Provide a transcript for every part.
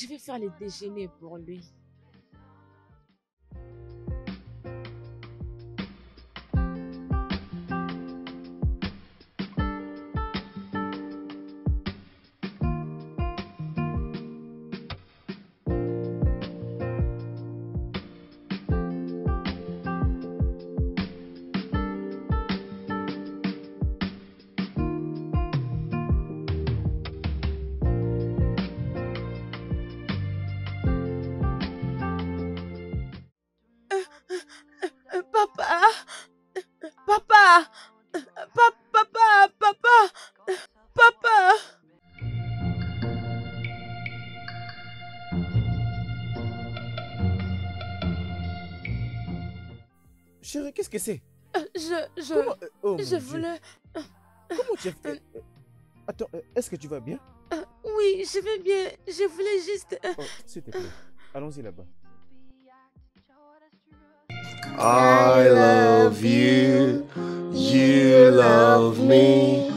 Je vais faire le déjeuner pour lui. Papa, papa, papa, papa. Chérie, qu'est-ce que c'est? Je, Comment oh je mon Dieu. voulais... Comment tu as fait? Attends, est-ce que tu vas bien? Oui, je vais bien. Je voulais juste... Oh, s'il te plaît. Allons-y là-bas. I love you, you love me.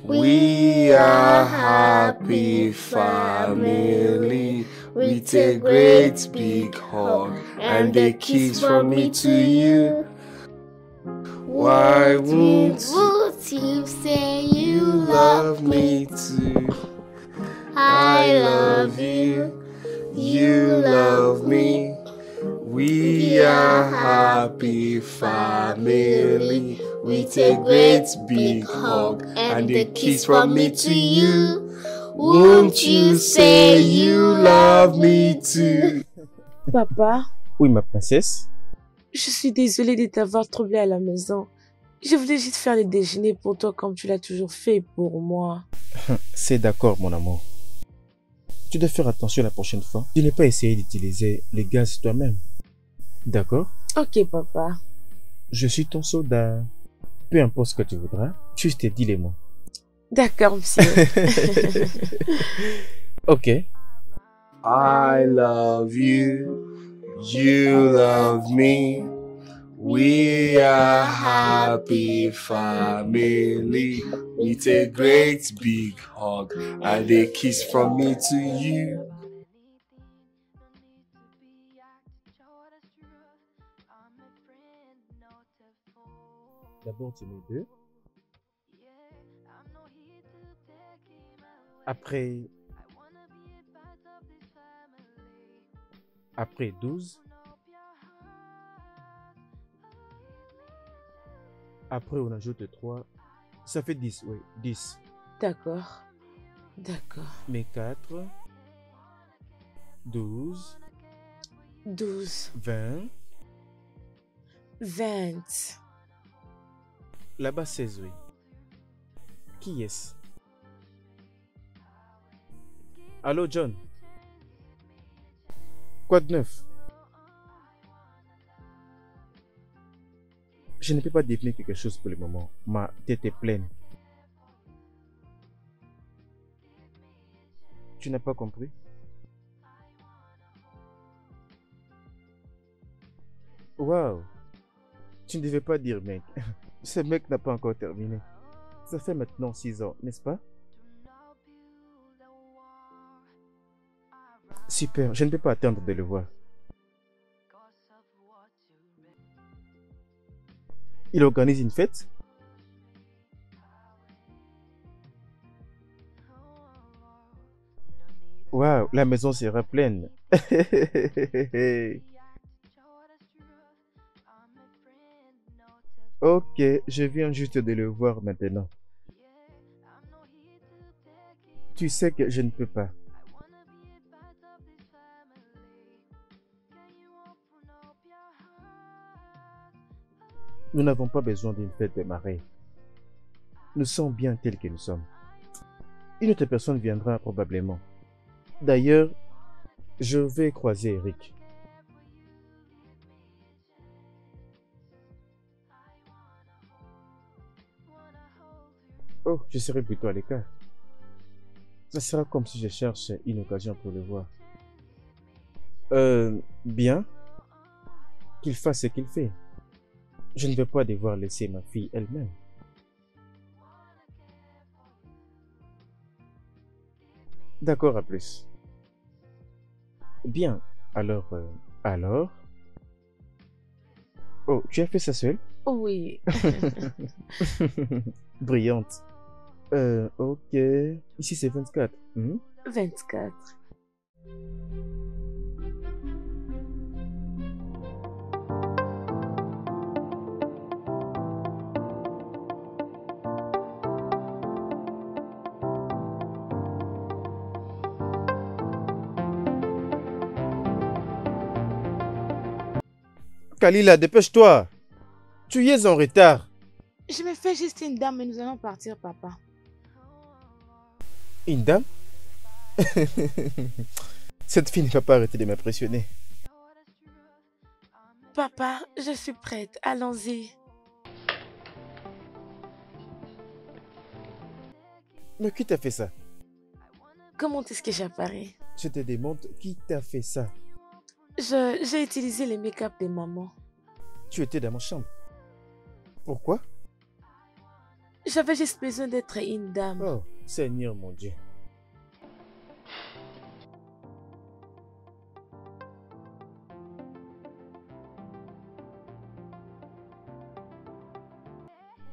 We are happy family with a great big hug and a kiss from me to you. Why won't you say you love me too? I love you, you love me. We are happy family with a great big hug and a kiss from me to you. Won't you say you love me too? Papa, Oui, ma princesse. je suis désolée de t'avoir troublé à la maison. Je voulais juste faire le déjeuner pour toi comme tu l'as toujours fait pour moi. C'est d'accord, mon amour. Tu dois faire attention la prochaine fois. Tu n'es pas essayé d'utiliser les gaz toi-même. D'accord? Ok, papa. Je suis ton soldat. Peu importe ce que tu voudras, juste dis les mots. D'accord, monsieur. Ok. I love you, you love me. We are happy family with a great big hug and a kiss from me to you. D'abord, tu mets 2. Après 12. Après, on ajoute 3. Ça fait 10, oui, 10. D'accord. D'accord. Mais 4, 12, 12, 20. 20. Là-bas, 16, oui. Qui est-ce? Allô, John? Quoi de neuf? Je ne peux pas définir quelque chose pour le moment. Ma tête est pleine. Tu n'as pas compris? Waouh! Tu ne devais pas dire, mec. Ce mec n'a pas encore terminé. Ça fait maintenant 6 ans, n'est-ce pas? Super, je ne peux pas attendre de le voir. Il organise une fête? Waouh, la maison sera pleine. Ok, je viens juste de le voir maintenant. Tu sais que je ne peux pas. Nous n'avons pas besoin d'une fête de marée. Nous sommes bien tels que nous sommes. Une autre personne viendra probablement. D'ailleurs, je vais croiser Eric. Oh, je serai plutôt à l'écart. Ça sera comme si je cherche une occasion pour le voir. Bien. Qu'il fasse ce qu'il fait. Je ne vais pas devoir laisser ma fille elle-même. D'accord, à plus. Bien. Alors, alors? Oh, tu as fait ça seul? Oui. Brillante. Ok. Ici, c'est 24. 24. Kalila, dépêche-toi. Tu y es en retard. Je me fais juste une dame et nous allons partir, papa. Une dame? Cette fille ne va pas arrêter de m'impressionner. Papa, je suis prête. Allons-y. Mais qui t'a fait ça? Comment est-ce que j'apparais? Je te demande qui t'a fait ça. J'ai utilisé les make-up de maman. Tu étais dans ma chambre. Pourquoi? J'avais juste besoin d'être une dame. Oh, Seigneur mon Dieu.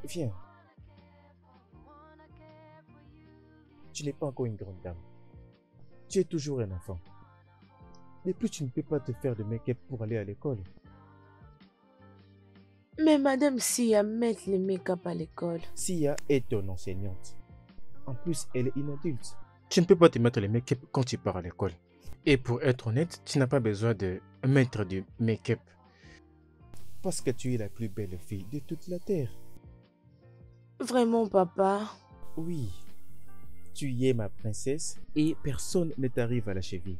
Viens. Tu n'es pas encore une grande dame. Tu es toujours un enfant. Et plus tu ne peux pas te faire de make-up pour aller à l'école. Mais madame Sia met les make-up à l'école. Sia est ton enseignante. En plus, elle est une adulte. Tu ne peux pas te mettre le make-up quand tu pars à l'école. Et pour être honnête, tu n'as pas besoin de mettre du make-up. Parce que tu es la plus belle fille de toute la terre. Vraiment, papa? Oui. Tu y es ma princesse et personne ne t'arrive à la cheville.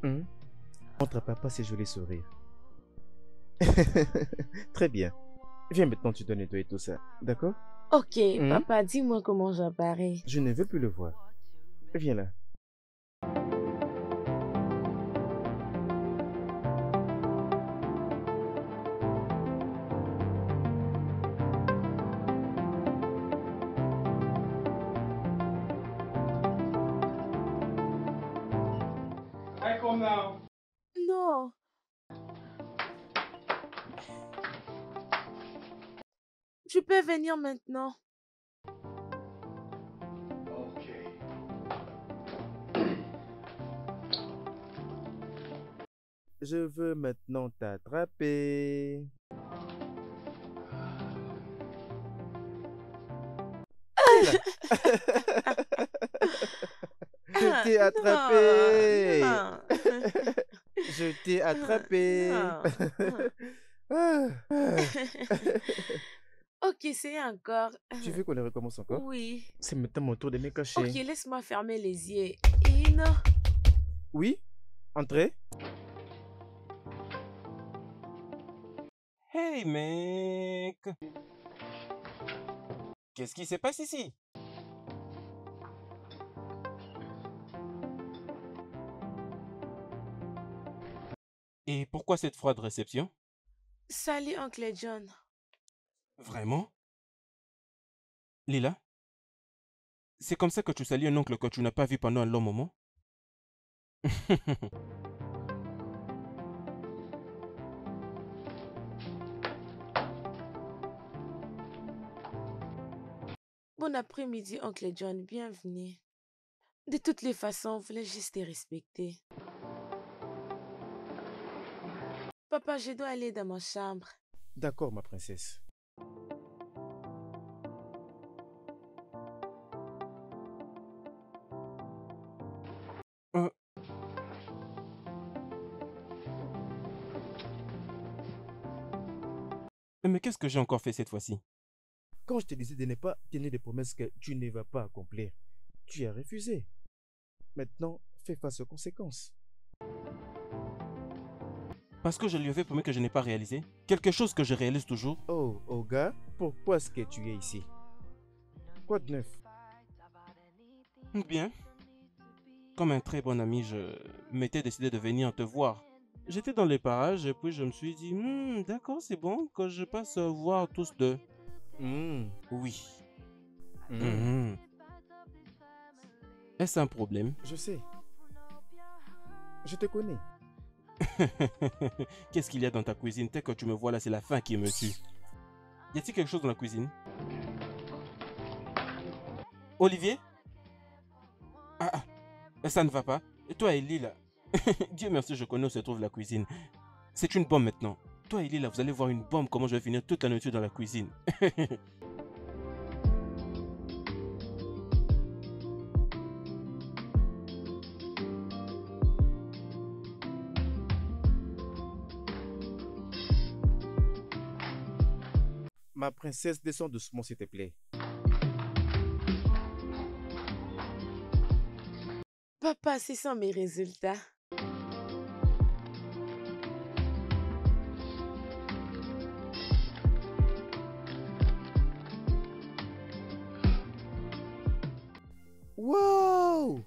Montre à papa ces jolis sourires. Très bien. Viens maintenant, tu dois nettoyer tout ça, d'accord? Ok, papa, dis-moi comment j'apparais. Je ne veux plus le voir. Viens là. Non. Tu peux venir maintenant. Je veux maintenant t'attraper. Je t'ai attrapé. Non. Je t'ai attrapé. Ok, c'est encore. Tu veux qu'on le recommence encore? Oui. C'est maintenant mon tour de me cacher. Ok, laisse-moi fermer les yeux. Une. Oui? Entrez. Hey mec! Qu'est-ce qui se passe ici? Et pourquoi cette froide réception? Salut, oncle John. Vraiment? Lila? C'est comme ça que tu salues un oncle que tu n'as pas vu pendant un long moment? Bon après-midi, oncle John. Bienvenue. De toutes les façons, on voulait juste te respecter. Papa, je dois aller dans ma chambre. D'accord, ma princesse. Mais qu'est-ce que j'ai encore fait cette fois-ci? Quand je te disais de ne pas tenir des promesses que tu ne vas pas accomplir, tu as refusé. Maintenant, fais face aux conséquences. Parce que je lui avais promis que je n'ai pas réalisé. Quelque chose que je réalise toujours. Oh, Olga, pourquoi est-ce que tu es ici? Quoi de neuf? Bien. Comme un très bon ami, je m'étais décidé de venir te voir. J'étais dans les parages et puis je me suis dit, d'accord, c'est bon que je passe voir tous deux. Oui. Est-ce un problème? Je sais. Je te connais. Qu'est-ce qu'il y a dans ta cuisine? Tel que tu me vois là, c'est la faim qui me tue. Y a-t-il quelque chose dans la cuisine? Olivier? Ça ne va pas. Et toi, Ellie, là? Dieu merci, je connais où se trouve la cuisine. C'est une bombe maintenant. Toi, Ellie, là, vous allez voir une bombe, comment je vais finir toute la nourriture dans la cuisine. Ma princesse, descends doucement, s'il te plaît. Papa, ce sont mes résultats. Wow!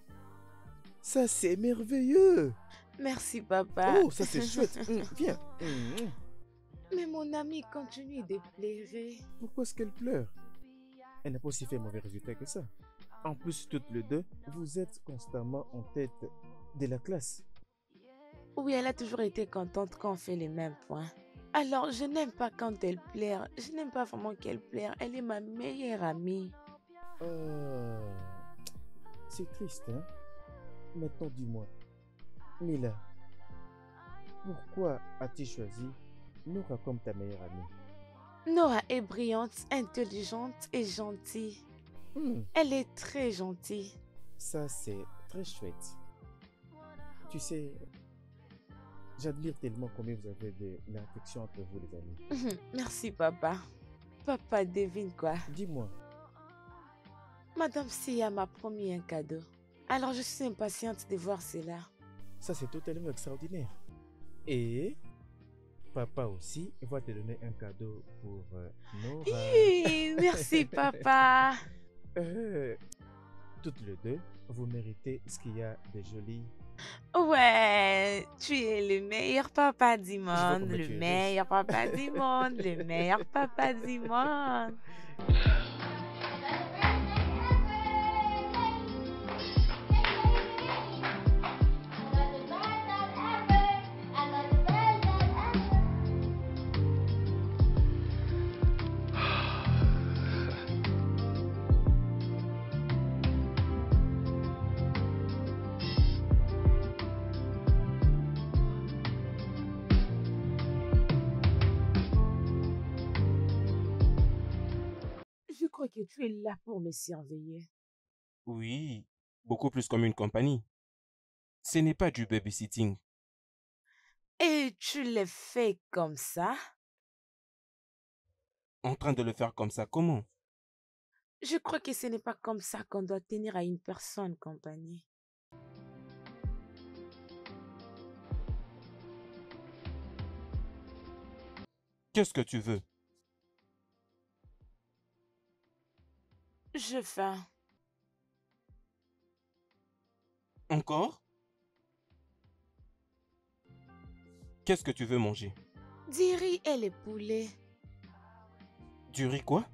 Ça, c'est merveilleux! Merci, papa. Oh, ça, c'est chouette. Viens. Mais mon amie continue de pleurer. Pourquoi est-ce qu'elle pleure? Elle n'a pas aussi fait mauvais résultat que ça. En plus, toutes les deux, vous êtes constamment en tête de la classe. Oui, elle a toujours été contente quand on fait les mêmes points. Alors, je n'aime pas quand elle pleure. Je n'aime pas vraiment qu'elle pleure. Elle est ma meilleure amie. C'est triste, hein? Maintenant, dis-moi, Mila, pourquoi as-tu choisi Nora comme ta meilleure amie? Nora est brillante, intelligente et gentille. Elle est très gentille. Ça, c'est très chouette. Tu sais, j'admire tellement combien vous avez de l'affection entre vous, les amis. Merci, papa. Papa, devine quoi? Dis-moi. Madame Sia m'a promis un cadeau. Alors, je suis impatiente de voir cela. Ça, c'est totalement extraordinaire. Et papa aussi va te donner un cadeau pour Nora. Oui, merci, papa. Toutes les deux, vous méritez ce qu'il y a de joli. Ouais, tu es le meilleur papa du Je vois monde, combien le tu es meilleur papa du monde, le meilleur papa du monde. Je crois que tu es là pour me surveiller. Oui, beaucoup plus comme une compagnie. Ce n'est pas du babysitting. Et tu le fais comme ça? En train de le faire comme ça, comment? Je crois que ce n'est pas comme ça qu'on doit tenir à une personne compagnie. Qu'est-ce que tu veux? Je faim. Encore? Qu'est-ce que tu veux manger? Du riz et le poulet. Du riz quoi?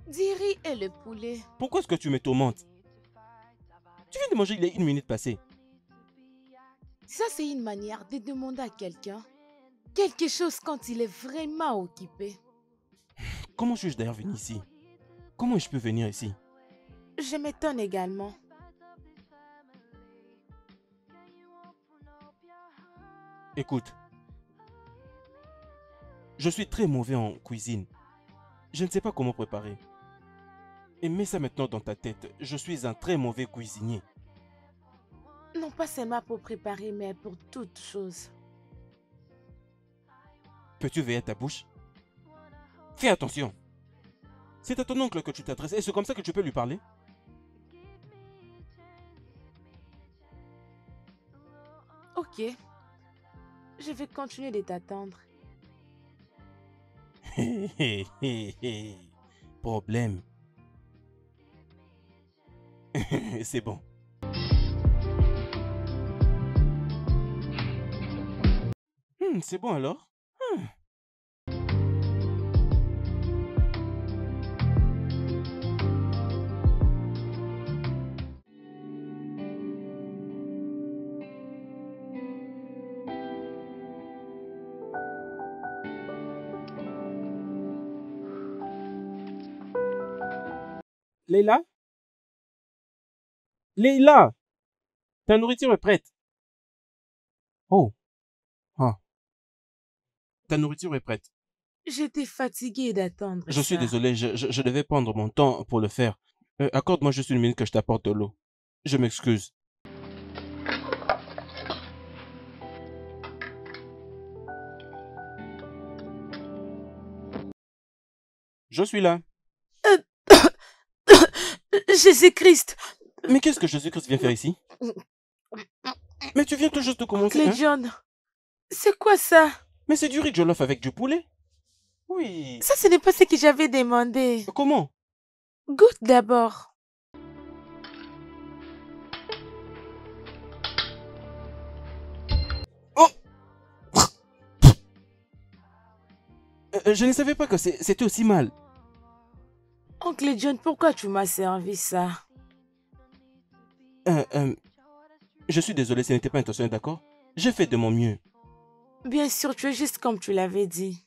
Du riz et le poulet. Pourquoi est-ce que tu me tourmentes? Tu viens de manger il y a 1 minute passée. Ça, c'est une manière de demander à quelqu'un quelque chose quand il est vraiment occupé. Comment suis-je d'ailleurs venu ici? Comment je peux venir ici? Je m'étonne également. Écoute, je suis très mauvais en cuisine. Je ne sais pas comment préparer. Et mets ça maintenant dans ta tête, je suis un très mauvais cuisinier. Non pas seulement pour préparer, mais pour toute chose. Peux-tu veiller à ta bouche? Fais attention. C'est à ton oncle que tu t'adresses et c'est comme ça que tu peux lui parler? Ok. Je vais continuer de t'attendre. Problème. C'est bon. C'est bon alors? Leila? Leila! Ta nourriture est prête. Oh. Ah. Ta nourriture est prête. J'étais fatiguée d'attendre Je suis ça. désolé, je devais prendre mon temps pour le faire. Accorde-moi juste une minute que je t'apporte de l'eau. Je m'excuse. Je suis là. Jésus-Christ! Mais qu'est-ce que Jésus-Christ vient faire ici? Mais tu viens tout juste de commencer, Oncle hein? John, c'est quoi ça? Mais c'est du riz jollof avec du poulet. Oui. Ça, ce n'est pas ce que j'avais demandé. Comment? Goûte d'abord. Oh! Je ne savais pas que c'était aussi mal. Oncle John, pourquoi tu m'as servi ça? Je suis désolé, ce n'était pas intentionnel, d'accord? J'ai fait de mon mieux. Bien sûr, tu es juste comme tu l'avais dit.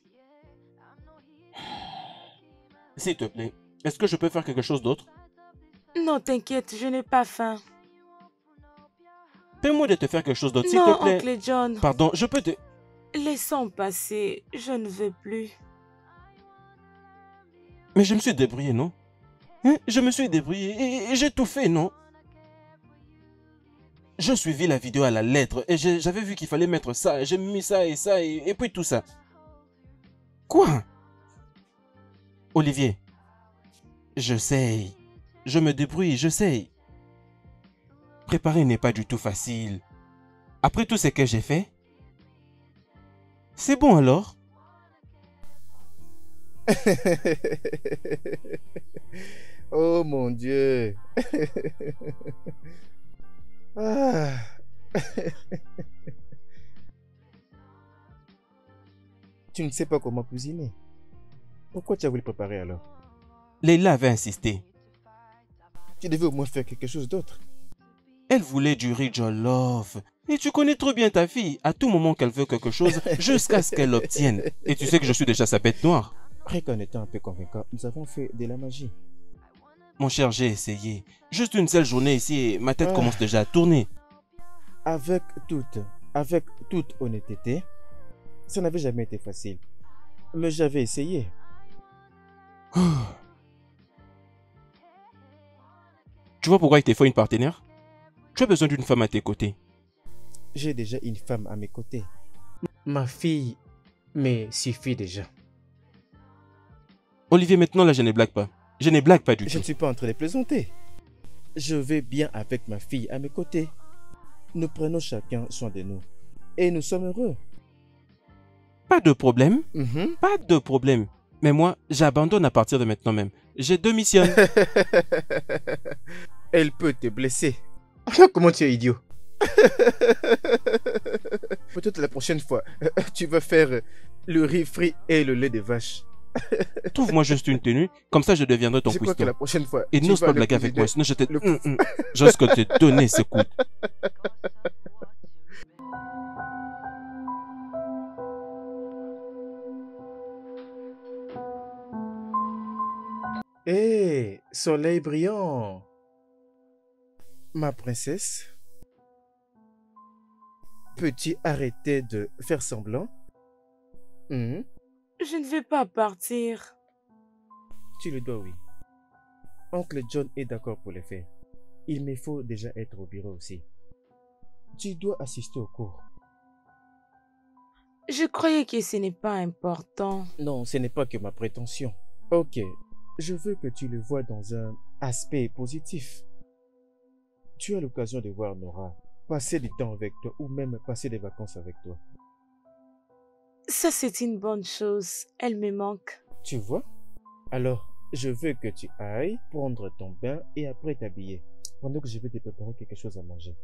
S'il te plaît, est-ce que je peux faire quelque chose d'autre? Non, t'inquiète, je n'ai pas faim. Fais-moi de te faire quelque chose d'autre, s'il Non, te plaît. Oncle John, Pardon, je peux te... laissons passer. Je ne veux plus. Mais je me suis débrouillé, non? Hein? Je me suis débrouillé et j'ai tout fait, non? Je suivis la vidéo à la lettre et j'avais vu qu'il fallait mettre ça. J'ai mis ça et puis tout ça. Quoi? Olivier, je sais. Je me débrouille, je sais. Préparer n'est pas du tout facile. Après tout ce que j'ai fait, c'est bon alors? Oh mon Dieu. Ah. Tu ne sais pas comment cuisiner. Pourquoi tu as voulu préparer alors? Leila avait insisté. Tu devais au moins faire quelque chose d'autre. Elle voulait du riz jollof. Et tu connais trop bien ta fille. À tout moment qu'elle veut quelque chose, jusqu'à ce qu'elle l'obtienne. Et tu sais que je suis déjà sa bête noire. Rien qu'en étant un peu convaincant, nous avons fait de la magie. Mon cher, j'ai essayé. Juste une seule journée ici et ma tête commence déjà à tourner. Avec toute honnêteté, ça n'avait jamais été facile. Mais j'avais essayé. Tu vois pourquoi il te faut une partenaire? Tu as besoin d'une femme à tes côtés. J'ai déjà une femme à mes côtés. Ma fille me suffit déjà. Olivier, maintenant là, je ne blague pas. Je ne blague pas du Je tout. ne suis pas en train de plaisanter. Je vais bien avec ma fille à mes côtés. Nous prenons chacun soin de nous. Et nous sommes heureux. Pas de problème. Mhm. Pas de problème. Mais moi, j'abandonne à partir de maintenant même. Je démissionne. Elle peut te blesser. Comment tu es idiot. Peut-être la prochaine fois, tu vas faire le riz frit et le lait de vache. Trouve-moi juste une tenue, comme ça je deviendrai ton Je crois que cuistot. la prochaine fois, Et tu n'ose vas pas le blaguer avec cuisiner. moi, sinon je te... Le- Je risque de te donner ce coup. Hé, soleil brillant. Ma princesse, peux-tu arrêter de faire semblant? Mhm. Je ne vais pas partir. Tu le dois, oui. Oncle John est d'accord pour le faire. Il me faut déjà être au bureau aussi. Tu dois assister au cours. Je croyais que ce n'est pas important. Non, ce n'est pas que ma prétention. Ok, je veux que tu le vois dans un aspect positif. Tu as l'occasion de voir Nora, passer du temps avec toi ou même passer des vacances avec toi. Ça, c'est une bonne chose. Elle me manque. Tu vois? Alors, je veux que tu ailles prendre ton bain et après t'habiller, pendant que je vais te préparer quelque chose à manger.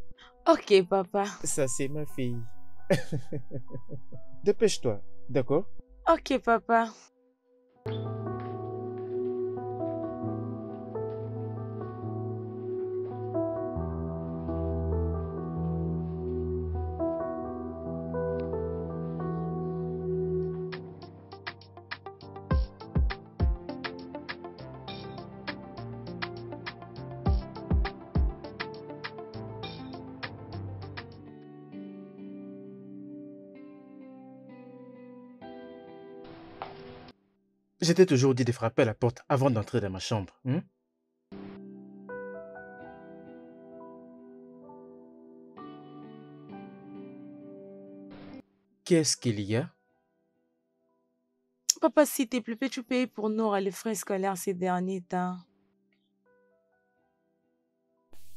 Ok, papa. Ça, c'est ma fille. Dépêche-toi, d'accord? Ok, papa. Je t'ai toujours dit de frapper à la porte avant d'entrer dans ma chambre. Hein? Qu'est-ce qu'il y a? Papa, s'il te plaît, peux-tu payer pour Nora les frais scolaires ces derniers temps?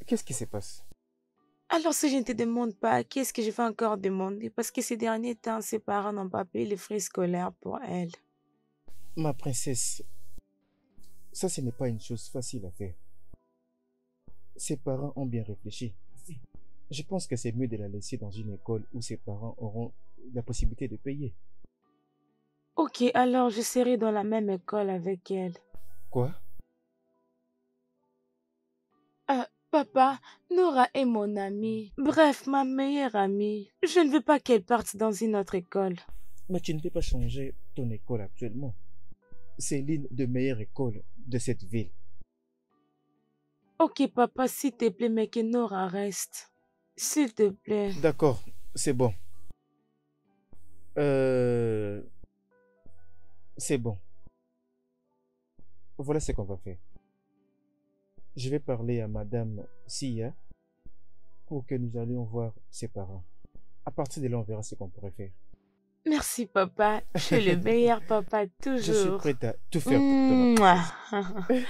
Qu'est-ce qui se passe? Alors, si je ne te demande pas, qu'est-ce que je vais encore demander? Parce que ces derniers temps, ses parents n'ont pas payé les frais scolaires pour elle. Ma princesse, ça ce n'est pas une chose facile à faire. Ses parents ont bien réfléchi. Je pense que c'est mieux de la laisser dans une école où ses parents auront la possibilité de payer. Ok, alors je serai dans la même école avec elle. Quoi? Papa, Nora est mon amie. Bref, ma meilleure amie. Je ne veux pas qu'elle parte dans une autre école. Mais tu ne peux pas changer ton école actuellement. C'est l'une des meilleures écoles de cette ville. Ok, papa, s'il te plaît, mais que Nora reste. S'il te plaît. D'accord, c'est bon. Euh... C'est bon. Voilà ce qu'on va faire. Je vais parler à Madame Sia pour que nous allions voir ses parents. À partir de là, on verra ce qu'on pourrait faire. Merci, papa. Tu es le meilleur papa Je suis toujours. prête à tout faire pour toi, ma Mouah. princesse.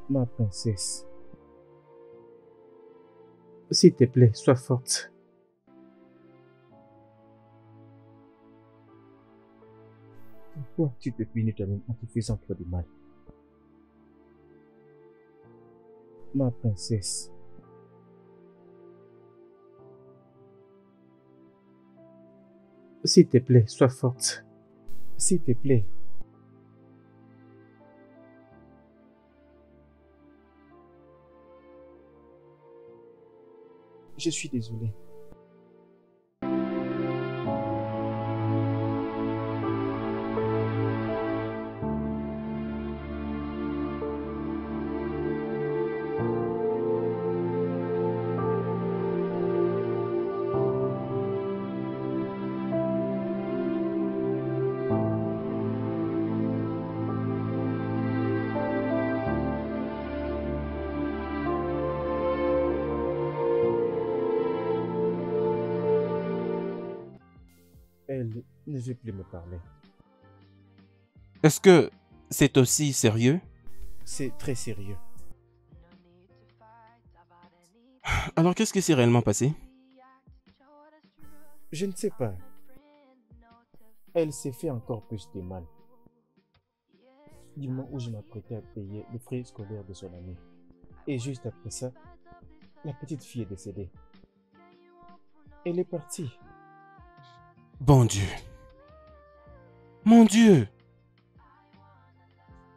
Ma princesse, s'il te plaît, sois forte. Pourquoi tu te punis toi-même en te faisant trop de mal? Ma princesse, s'il te plaît, sois forte. S'il te plaît. Je suis désolé. Elle ne veut plus me parler. Est-ce que c'est aussi sérieux? C'est très sérieux. Alors qu'est-ce qui s'est réellement passé? Je ne sais pas. Elle s'est fait encore plus de mal. Du moment où je m'apprêtais à payer les frais scolaires de son ami. Et juste après ça, la petite fille est décédée. Elle est partie. Bon Dieu. Mon Dieu.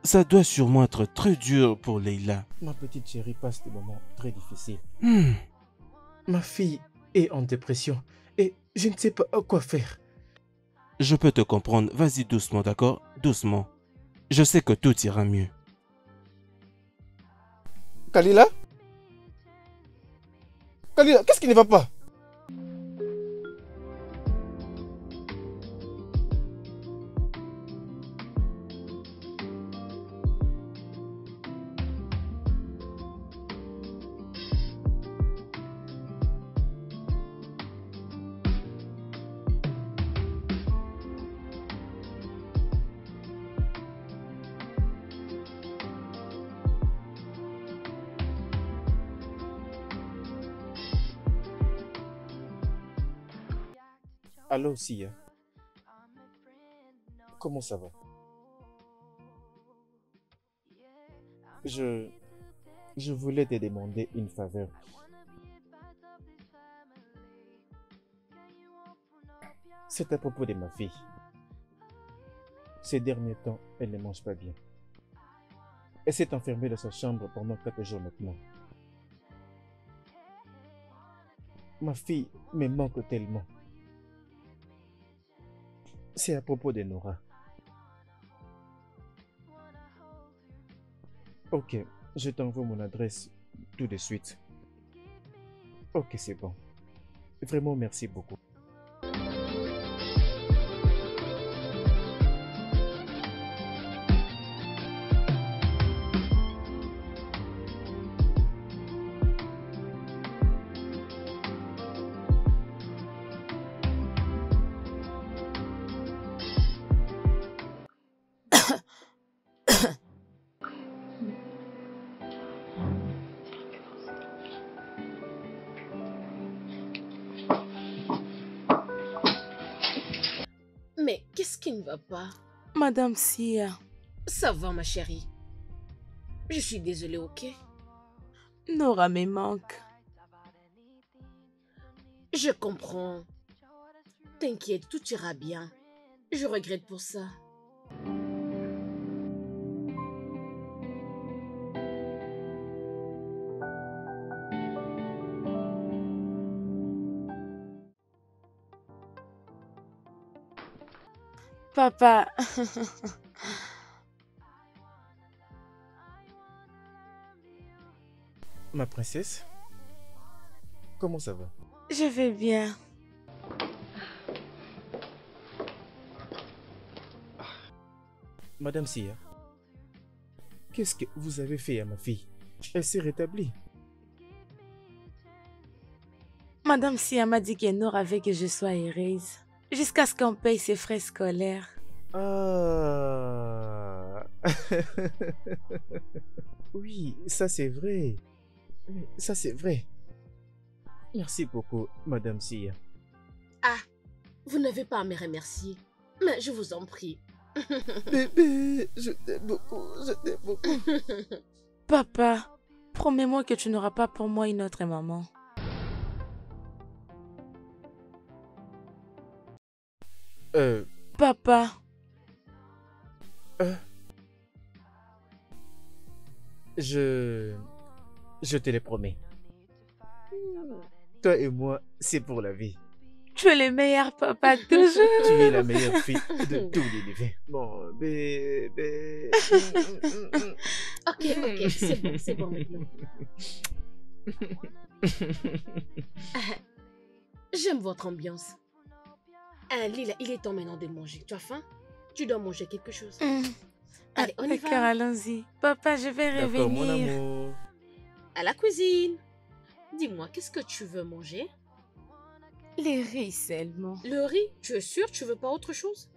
Ça doit sûrement être très dur pour Leila. Ma petite chérie passe des moments très difficiles. Hmm. Ma fille est en dépression et je ne sais pas quoi faire. Je peux te comprendre. Vas-y doucement, d'accord? Doucement. Je sais que tout ira mieux. Kalila? Kalila, qu'est-ce qui ne va pas? Allô, Sia. Comment ça va? Je voulais te demander une faveur. C'est à propos de ma fille. Ces derniers temps, elle ne mange pas bien. Elle s'est enfermée dans sa chambre pendant 4 jours maintenant. Ma fille me manque tellement. C'est à propos de Nora. Ok, je t'envoie mon adresse tout de suite. Ok, c'est bon. Vraiment, merci beaucoup. Mais qu'est-ce qui ne va pas? Madame Sia, Ça va, ma chérie. Je suis désolée, ok? Nora me manque. Je comprends. T'inquiète, tout ira bien. Je regrette pour ça. Papa, Ma princesse, comment ça va? je vais bien. Madame Sia, qu'est-ce que vous avez fait à ma fille? Elle s'est rétablie. Madame Sia m'a dit que Nora veut que je sois heureuse. Jusqu'à ce qu'on paye ses frais scolaires. Ah. Oui, ça c'est vrai. Ça c'est vrai. Merci beaucoup, Madame Sia. Ah, vous n'avez pas à me remercier. Mais je vous en prie. Bébé, je t'aime beaucoup, je t'aime beaucoup. Papa, promets-moi que tu n'auras pas pour moi une autre maman. Papa, Je te le promets. Toi et moi, c'est pour la vie. tu es le meilleur papa Tu toujours. es la meilleure fille de tout l'univers. Mon bébé. Ok, c'est bon maintenant. J'aime votre ambiance. Lila, il est temps maintenant de manger. Tu as faim? Tu dois manger quelque chose. Allez, on y D'accord, va. allons-y. Papa, je vais D'accord, mon revenir. amour. À la cuisine. Dis-moi, qu'est-ce que tu veux manger? Les riz seulement. Le riz, tu es sûr tu veux pas autre chose?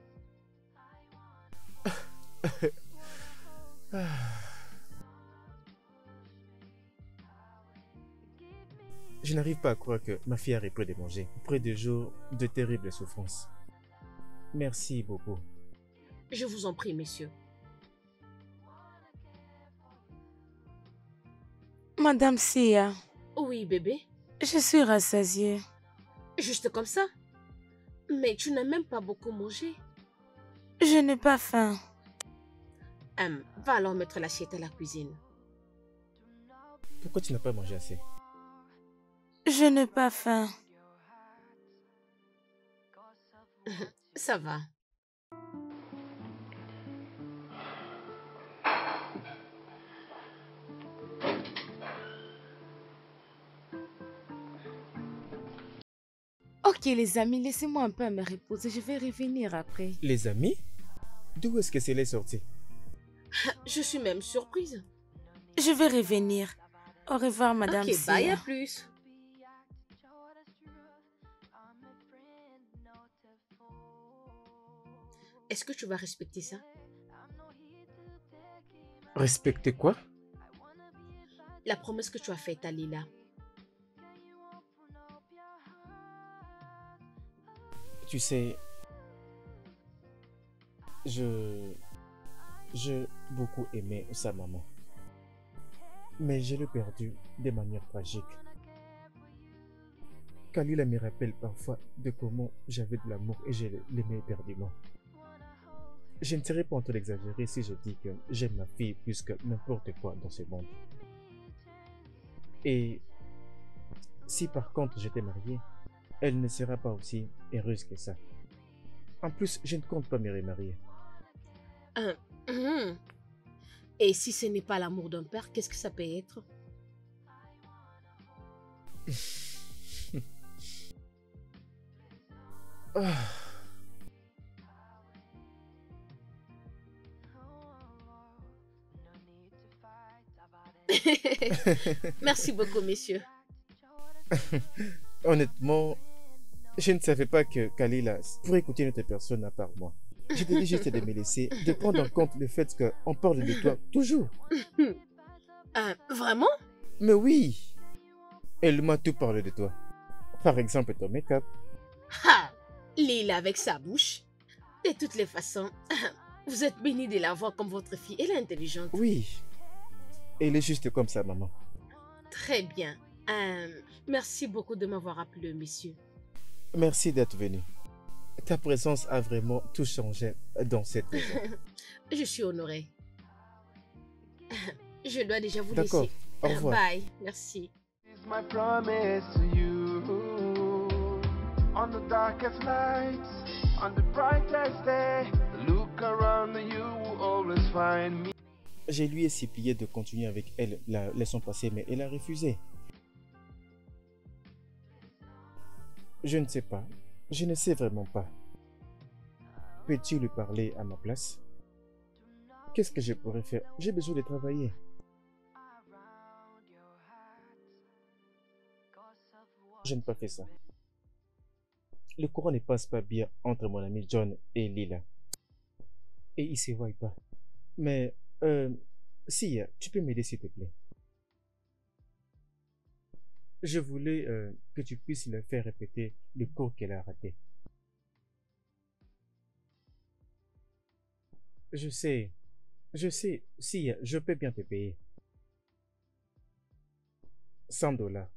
Je n'arrive pas à croire que ma fille a repris de manger après des jours de terribles souffrances. Merci beaucoup. Je vous en prie, messieurs. Madame Sia, Oui, bébé. je suis rassasiée. Juste comme ça. Mais tu n'as même pas beaucoup mangé. Je n'ai pas faim. Va alors mettre l'assiette à la cuisine. Pourquoi tu n'as pas mangé assez? Je n'ai pas faim. Ça va. Ok les amis, laissez-moi un peu me reposer. Je vais revenir après. Les amis? D'où est-ce que c'est sorti? Je suis même surprise. Je vais revenir. Au revoir, Madame Ok, Sia. bye, à plus. Est-ce que tu vas respecter ça? Respecter quoi? La promesse que tu as faite à Lila. Tu sais, je beaucoup aimé sa maman. Mais je l'ai perdu de manière tragique. Kalila me rappelle parfois de comment j'avais de l'amour et je l'aimais éperdument. Je ne serais pas en train d'exagérer si je dis que j'aime ma fille plus que n'importe quoi dans ce monde. Et si par contre j'étais marié, elle ne sera pas aussi heureuse que ça. En plus, je ne compte pas me remarier. Et si ce n'est pas l'amour d'un père, qu'est-ce que ça peut être? Merci beaucoup, messieurs. Honnêtement, je ne savais pas que Kalila pourrait écouter une autre personne à part moi. Je te dis juste de me laisser, de prendre en compte le fait qu'on parle de toi toujours. Vraiment? Mais oui, elle m'a tout parlé de toi. Par exemple, ton make-up. Ha! Lila avec sa bouche. De toutes les façons, vous êtes bénie de la voir comme votre fille. Elle est intelligente. Oui, elle est juste comme ça, maman. Très bien. Merci beaucoup de m'avoir appelé, messieurs. Merci d'être venu. Ta présence a vraiment tout changé dans cette maison. Je suis honorée. Je dois déjà vous D'accord, laisser. au revoir. Bye, merci. It's my promise to you. On the darkest nights, on the brightest day, look around you will always find me. Je lui ai supplié de continuer avec elle la leçon passée, mais elle a refusé. Je ne sais pas. Je ne sais vraiment pas. Peux-tu lui parler à ma place? Qu'est-ce que je pourrais faire? J'ai besoin de travailler. Je n'ai pas fait ça. Le courant ne passe pas bien entre mon ami John et Lila. Et ils ne se voient pas. Mais, si, tu peux m'aider s'il te plaît. Je voulais que tu puisses leur faire répéter le cours qu'elle a raté. Je sais, si, je peux bien te payer. 100 $.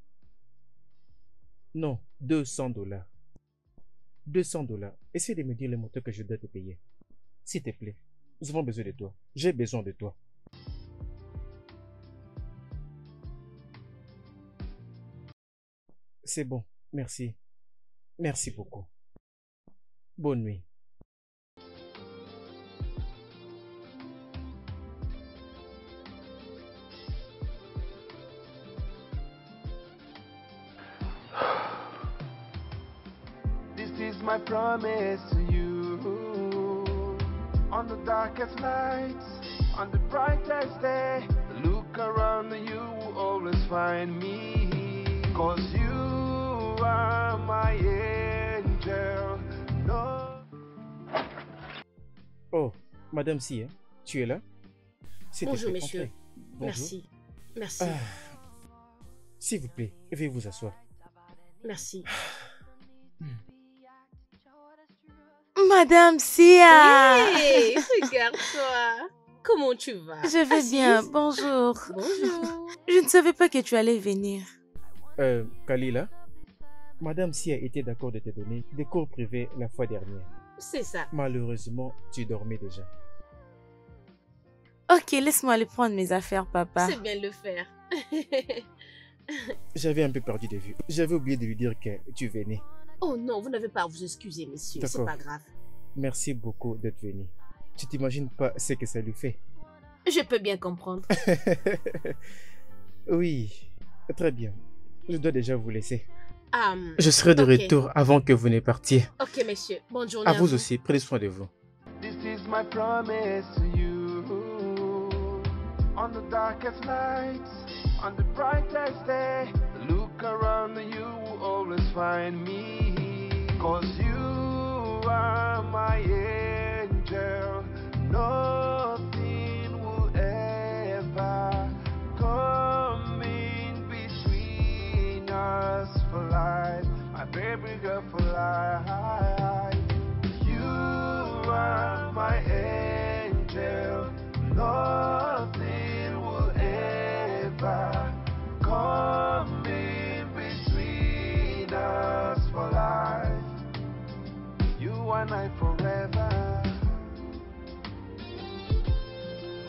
Non, 200 $. 200 $. Essaye de me dire le montant que je dois te payer. S'il te plaît, nous avons besoin de toi. J'ai besoin de toi. C'est bon, merci. Merci beaucoup. Bonne nuit. This is my promise to you. On the darkest nights, on the brightest day, look around you will always find me. 'Cause you are my my angel. No. Oh, Madame Sia, tu es là? S'il te Bonjour, plaît, messieurs. entrez. Bonjour. Merci. Merci. S'il vous plaît, veuillez vous asseoir. Merci. Madame Sia! Hey, regarde-toi. Comment tu vas? Je vais Assise. bien, bonjour. Bonjour. Je ne savais pas que tu allais venir. Kalila, Madame Sia était d'accord de te donner des cours privés la fois dernière. C'est ça. Malheureusement, tu dormais déjà. Ok, laisse-moi aller prendre mes affaires, papa. C'est bien de le faire. J'avais un peu perdu de vue. J'avais oublié de lui dire que tu venais. Oh non, vous n'avez pas à vous excuser, messieurs. C'est D'accord. pas grave. Merci beaucoup d'être venu. Tu t'imagines pas ce que ça lui fait. Je peux bien comprendre. Oui, très bien. Je dois déjà vous laisser. Um, Je serai de ok. retour avant que vous ne partiez. Ok, messieurs. Bonne journée À vous aussi, prenez soin de vous. This is my promise to you. On the darkest nights, on the brightest day, look around you will always find me. 'Cause you are my angel. Nothing will ever come in between us for life. My baby girl for life. You are my angel. Nothing will ever come in between us for life. You and I forever.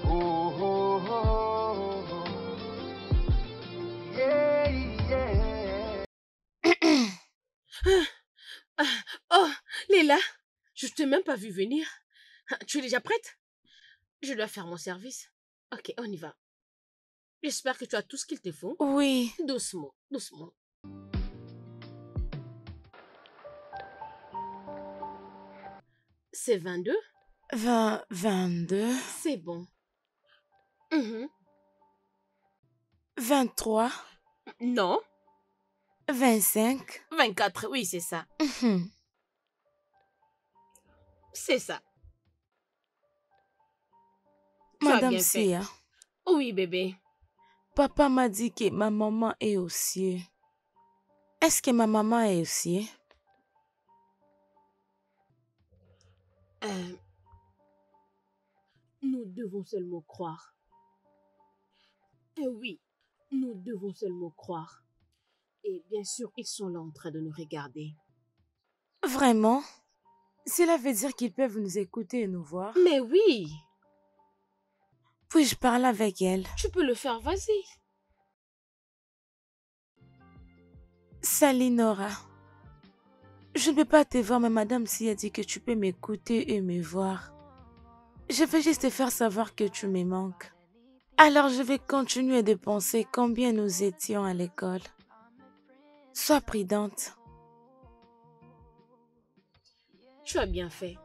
Oh, oh, oh, oh. Yeah, yeah. Oh, Léla, je t'ai même pas vu venir. Tu es déjà prête? Je dois faire mon service. Ok, on y va. J'espère que tu as tout ce qu'il te faut. Oui. Doucement, doucement. C'est 22? 22, C'est bon. Mhm. 23, Non, 25. 24, oui, c'est ça. Mhm. C'est ça. Tu as Madame bien fait. Sia, Oui, bébé. papa m'a dit que ma maman est aux cieux. Est-ce que ma maman est aux cieux? Nous devons seulement croire. Oui, nous devons seulement croire. Et bien sûr, ils sont là en train de nous regarder. Vraiment? Cela veut dire qu'ils peuvent nous écouter et nous voir. Mais oui, Puis-je parler avec elle? tu peux le faire, vas-y. Salut Nora. Je ne peux pas te voir, mais Madame Sia dit que tu peux m'écouter et me voir. Je veux juste te faire savoir que tu me manques. Alors je vais continuer de penser combien nous étions à l'école. Sois prudente. Tu as bien fait.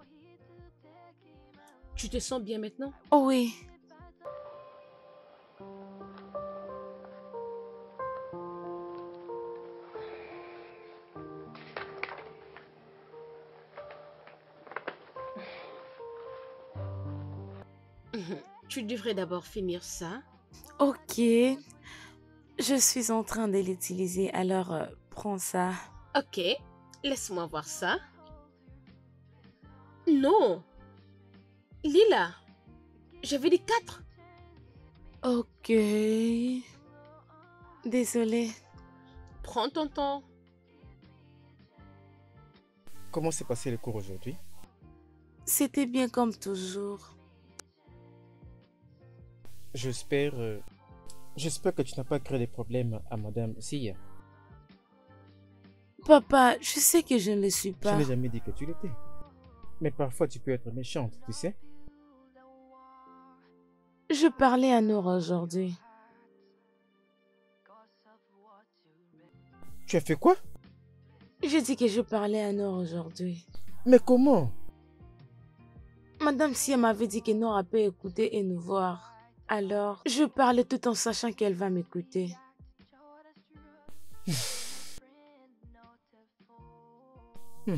Tu te sens bien maintenant? Oui. Tu devrais d'abord finir ça. Ok. Je suis en train de l'utiliser, alors prends ça. Ok, laisse-moi voir ça. Non. Lila, j'avais dit 4. Ok. Désolée. Prends ton temps. Comment s'est passé le cours aujourd'hui? C'était bien comme toujours. J'espère que tu n'as pas créé des problèmes à Madame Sia. Papa, je sais que je ne le suis Je pas. n'ai jamais dit que tu l'étais. Mais parfois tu peux être méchante, tu sais. Je parlais à Nora aujourd'hui. Tu as fait quoi? Je dis que je parlais à Nora aujourd'hui. Mais comment? Madame Sia m'avait dit que Nora peut écouter et nous voir. Alors, je parlais tout en sachant qu'elle va m'écouter. Hmm.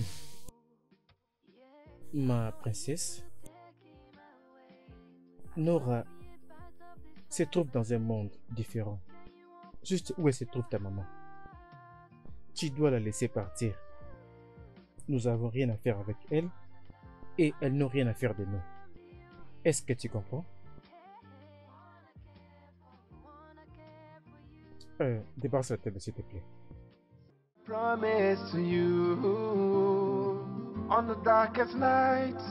Ma princesse, Nora se trouve dans un monde différent. Juste où elle se trouve ta maman. Tu dois la laisser partir. Nous n'avons rien à faire avec elle et elle n'a rien à faire de nous. Est-ce que tu comprends? Débarrasse la table s'il te plaît. Promise to you on the darkest nights,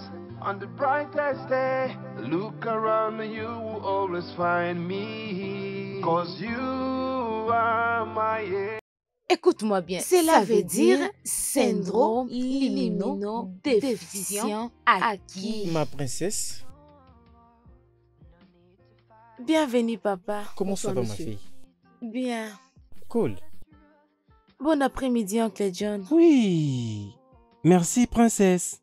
on the brightest day. Look around you will always find me. Cause you are my. Écoute-moi bien. Cela veut dire syndrome immunodéficient acquis. Ma princesse, Bienvenue, papa. comment ça va, ma monsieur. fille? Bien. Cool. Bon après-midi, oncle John. Oui. Merci, princesse.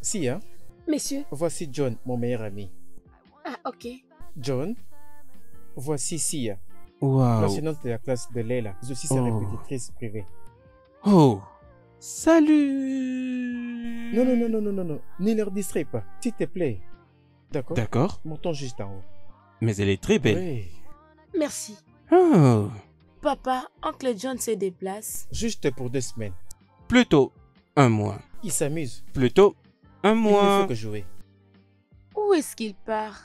Sia, Messieurs. voici John, mon meilleur ami. Ah, ok. John, voici Sia, Waouh. l'enseignante de la classe de Leila, mais aussi sa Oh. répétitrice privée. Oh. Salut. Non, ne leur distrais pas, s'il te plaît. D'accord? D'accord. Montons juste en haut. Mais elle est très belle. Oui, Merci. Oh. Papa, oncle John se déplace. juste pour 2 semaines. Plutôt un mois. Il s'amuse, Plutôt un il ne mois. fait que jouer. Où est-ce qu'il part?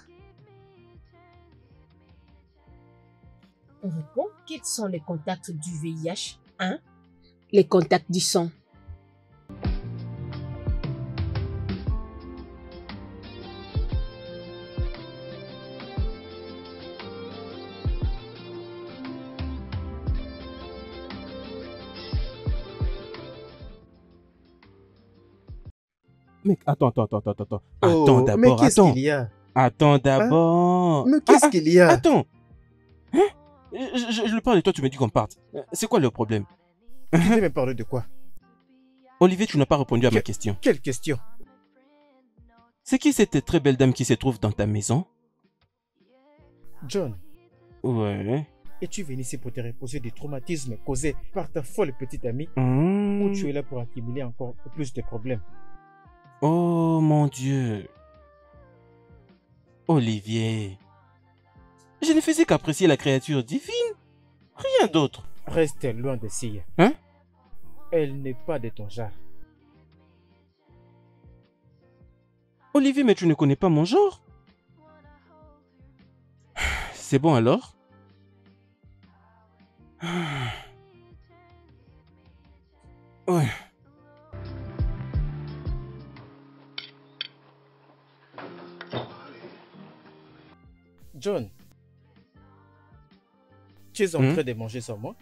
On répond. Quels sont les contacts du VIH? 1. Les contacts du sang. Mec, attends. Oh, Attends mais d'abord, qu'est-ce attends. qu'il y a? Attends d'abord. Mais qu'est-ce qu'il y a? Attends. Hein? Je lui parle et toi tu me dis qu'on parte. C'est quoi le problème? Tu veux me parler de quoi? Olivier, tu n'as pas répondu à ma question. Quelle question? C'est qui cette très belle dame qui se trouve dans ta maison? John, Ouais. es-tu venu ici pour te reposer des traumatismes causés par ta folle petite amie Hmm. ou tu es là pour accumuler encore plus de problèmes? Oh mon Dieu. Olivier. Je ne faisais qu'apprécier la créature divine. Rien d'autre. Reste loin de Sia. Hein? Elle n'est pas de ton genre. Olivier, mais tu ne connais pas mon genre. C'est bon alors? Ouais. John, tu es en train de manger sans moi?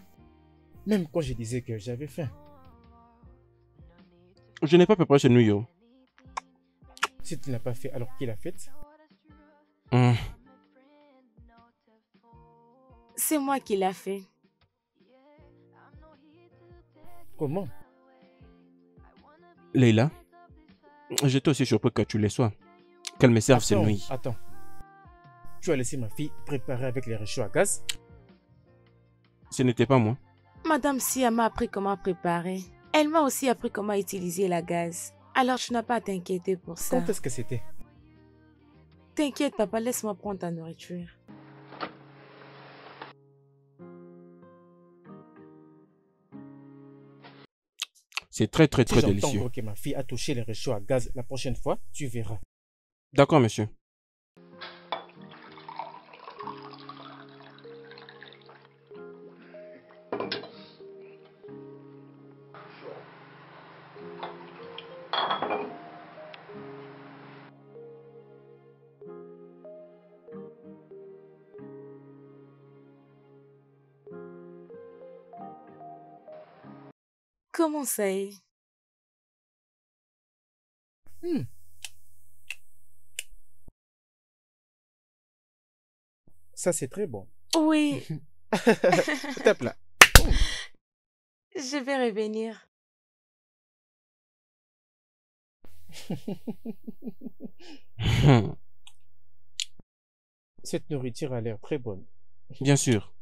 Même quand je disais que j'avais faim. Je n'ai pas préparé ce nouilles. Si tu n'as pas fait, alors qui l'a fait? C'est moi qui l'a fait. Comment? Leila, j'étais aussi surpris que tu les sois. Qu'elle me serve ces nouilles. Attends. Tu as laissé ma fille préparer avec les réchauds à gaz? Ce n'était pas moi. Madame Sia m'a appris comment préparer. Elle m'a aussi appris comment utiliser la gaz. Alors tu n'as pas à t'inquiéter pour ça. Quand est-ce que c'était? T'inquiète papa, laisse-moi prendre ta nourriture. C'est très Si j'entends délicieux. que ma fille a touché les réchauds à gaz la prochaine fois, tu verras. D'accord, monsieur. Comment ça est? Ça, c'est très bon. Oui, Tape là. je vais revenir. Cette nourriture a l'air très bonne. Bien sûr.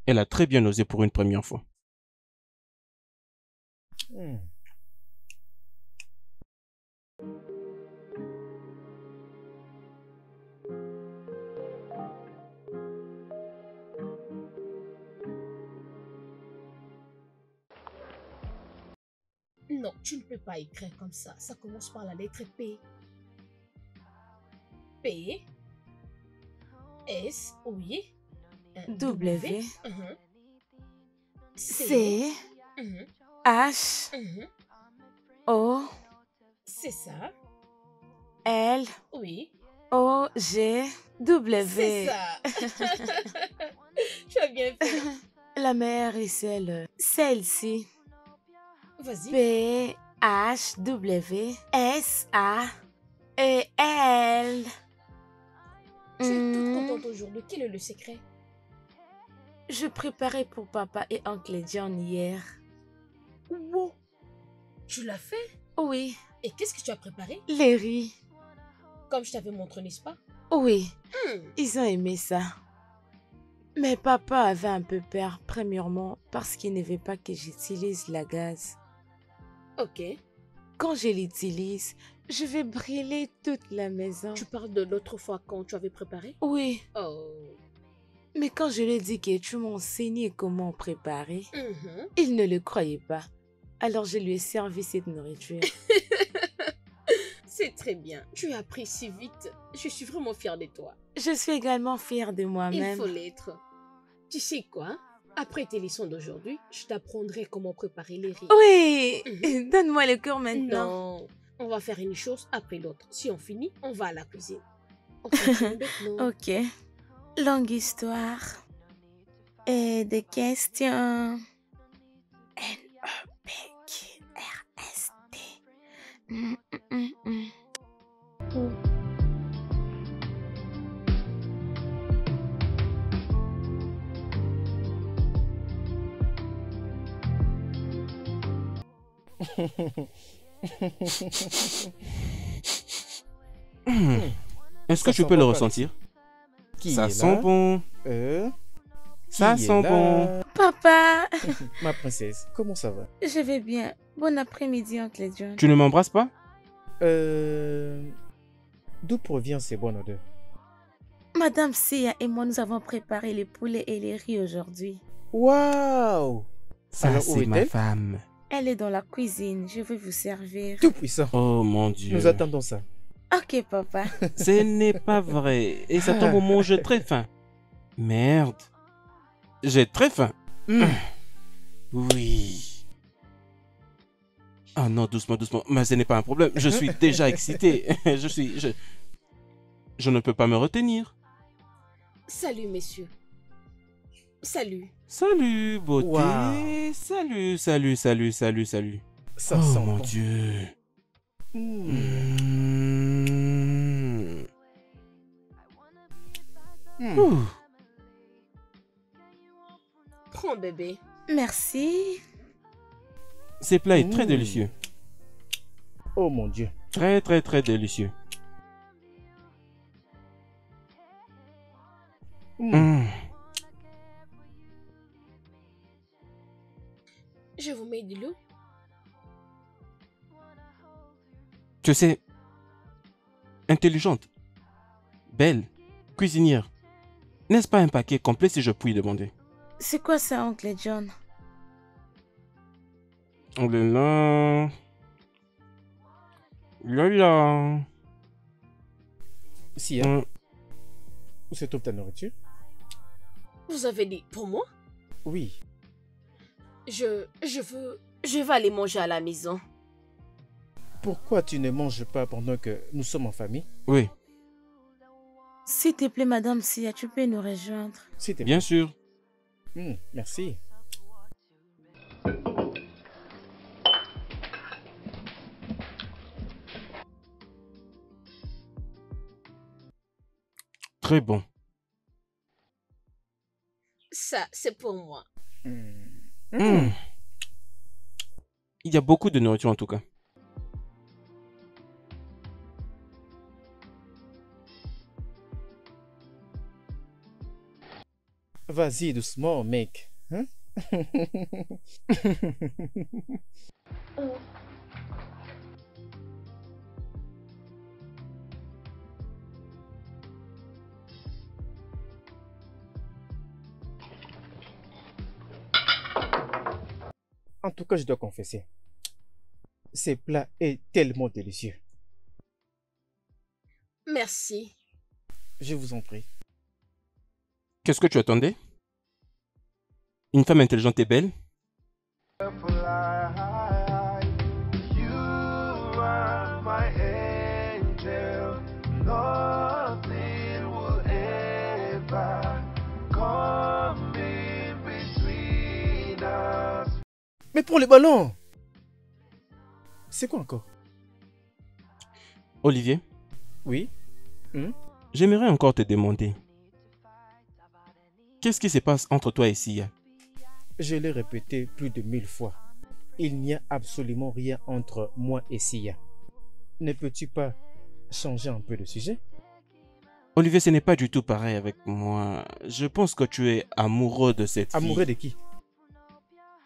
Elle a très bien osé pour une première fois. Non, tu ne peux pas écrire comme ça. Ça commence par la lettre P. P. S. Oui. W. Mhm. C. Mhm. H. Mhm. O. C'est ça. L. Oui. O. G. W. C'est ça. Tu as bien fait. La meilleure est celle-ci. Vas-y. P. H. W. S. A. E. L. Tu es toute contente aujourd'hui. Quel est le secret? Je préparais pour papa et oncle John hier. Wow. Tu l'as fait? Oui, Et qu'est-ce que tu as préparé? les riz. Comme je t'avais montré, n'est-ce pas? Oui, Hmm. ils ont aimé ça. Mais papa avait un peu peur, premièrement, parce qu'il ne veut pas que j'utilise la gaz. Ok. Quand je l'utilise, je vais brûler toute la maison. Tu parles de l'autre fois quand tu avais préparé? Oui, Oh. mais quand je lui ai dit que tu m'as enseigné comment préparer, Mhm. il ne le croyait pas. Alors je lui ai servi cette nourriture. C'est très bien. Tu as appris si vite. Je suis vraiment fière de toi. Je suis également fière de Il moi-même. faut l'être. Tu sais quoi? Après tes leçons d'aujourd'hui, je t'apprendrai comment préparer les riz. Oui, donne-moi le cours maintenant. Non, on va faire une chose après l'autre. Si on finit, on va à la cuisine. On continue maintenant. Ok. Longue histoire. Et des questions. N-O-P-Q-R-S-T. Mm, mm, mm, mm. Est-ce que Ça tu sent peux le bon, ressentir? Qui Ça est sent là? bon. Ça Qui est sent là? bon. Papa, Ma princesse, comment ça va? je vais bien. Bon après-midi, oncle John. Tu ne m'embrasses pas? D'où provient ces bonnes odeurs? Madame Sia et moi, nous avons préparé les poulets et les riz aujourd'hui. Waouh! Ça, Alors, où c'est ma est-elle? femme. Elle est dans la cuisine. Je vais vous servir. Tout puissant. Oh mon Dieu. Nous attendons ça. Ok, papa. Ce n'est pas vrai. Et ça tombe au moment où j'ai très faim. Merde. J'ai très faim. Oui. Ah non, doucement, doucement. Mais ce n'est pas un problème. Je suis déjà excité. Je ne peux pas me retenir. Salut, messieurs. Salut. Salut, beauté. Wow. Salut, salut, salut, salut, salut. Ça Oh sent mon bon. Dieu. Mm. Mm. Ouh. Prends, bébé. Merci. Ce plat est très Mm. délicieux. Oh mon Dieu. Très, très, très délicieux. Mm. Mm. Je vous mets de l'eau. Tu sais, intelligente, belle, cuisinière. N'est-ce pas un paquet complet si je puis demander? C'est quoi ça, oncle John? On est là. Là, là. Si, hein? Où se trouve ta nourriture? Vous avez dit pour moi? Oui. Je vais aller manger à la maison. Pourquoi tu ne manges pas pendant que nous sommes en famille? Oui, S'il te plaît, Madame Sia, tu peux nous rejoindre. S'il te plaît. bien sûr. Merci. Très bon. Ça, c'est pour moi. Mm. Il y a beaucoup de nourriture en tout cas. Vas-y, doucement, mec. Hein? En tout cas, je dois confesser. Ces plats est tellement délicieux. Merci. Je vous en prie. Qu'est-ce que tu attendais? Une femme intelligente et belle? For life. You are my angel. Nothing will ever come in between us. Mais pour le ballon! C'est quoi encore? Olivier, Oui? j'aimerais encore te demander. Qu'est-ce qui se passe entre toi et Sia? Je l'ai répété plus de 1000 fois. Il n'y a absolument rien entre moi et Sia. Ne peux-tu pas changer un peu de sujet? Olivier, ce n'est pas du tout pareil avec moi. Je pense que tu es amoureux de cette fille. Amoureux de qui?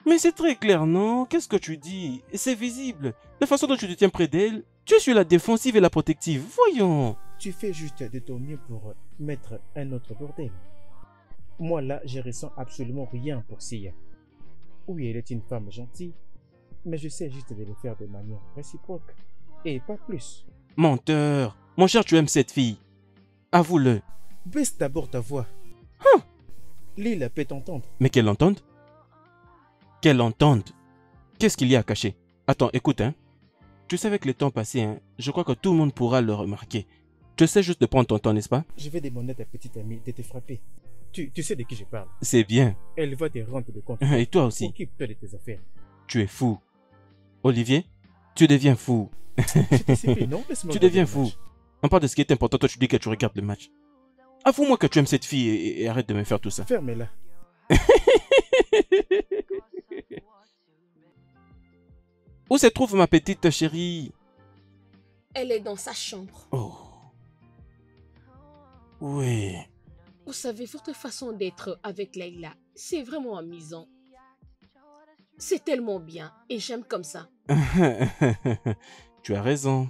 Mais c'est très clair, non? Qu'est-ce que tu dis? C'est visible. La façon dont tu te tiens près d'elle, tu es sur la défensive et la protective. Voyons. Tu fais juste de ton mieux pour mettre un autre bordel. Moi là, je ressens absolument rien pour Sia. Oui, elle est une femme gentille, mais je sais juste de le faire de manière réciproque. Et pas plus. Menteur. Mon cher, tu aimes cette fille. Avoue-le. Baisse d'abord ta voix. Lila peut t'entendre. Mais qu'elle l'entende? Qu'elle l'entende? Qu'est-ce qu'il y a à cacher? Attends, écoute, hein. Tu sais, avec le temps passé, hein, je crois que tout le monde pourra le remarquer. Tu sais juste de prendre ton temps, n'est-ce pas? Je vais demander à ta petite amie de te frapper. Tu sais de qui je parle. C'est bien. Elle va te rendre de compte. Et toi aussi. Occupe-toi de tes affaires. Tu es fou. Olivier, tu deviens fou. Je te supplie, non? Laisse-moi Tu regarder deviens le fou. match. On parle de ce qui est important, toi tu dis que tu regardes le match. Avoue-moi que tu aimes cette fille et arrête de me faire tout ça. Ferme-la. Où se trouve ma petite chérie? Elle est dans sa chambre. Oh. Oui. Vous savez, votre façon d'être avec Leila, c'est vraiment amusant. C'est tellement bien et j'aime comme ça. Tu as raison.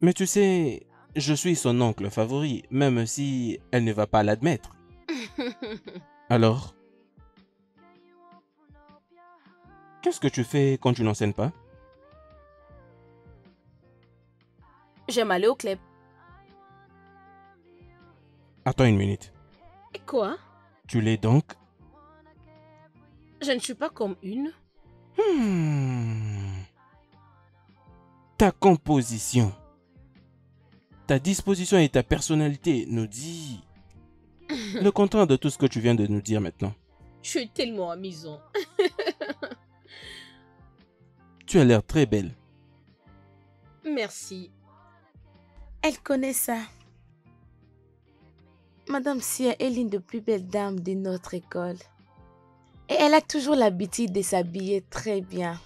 Mais tu sais, je suis son oncle favori, même si elle ne va pas l'admettre. Alors? Qu'est-ce que tu fais quand tu n'enseignes pas? J'aime aller au club. Attends une minute. Et quoi? Tu l'es donc? Je ne suis pas comme une. Ta composition, ta disposition et ta personnalité nous dit le contraire de tout ce que tu viens de nous dire maintenant. Je suis tellement amusant. Tu as l'air très belle. Merci. Elle connaît ça. Madame Sia est l'une des plus belles dames de notre école. Et elle a toujours l'habitude de s'habiller très bien.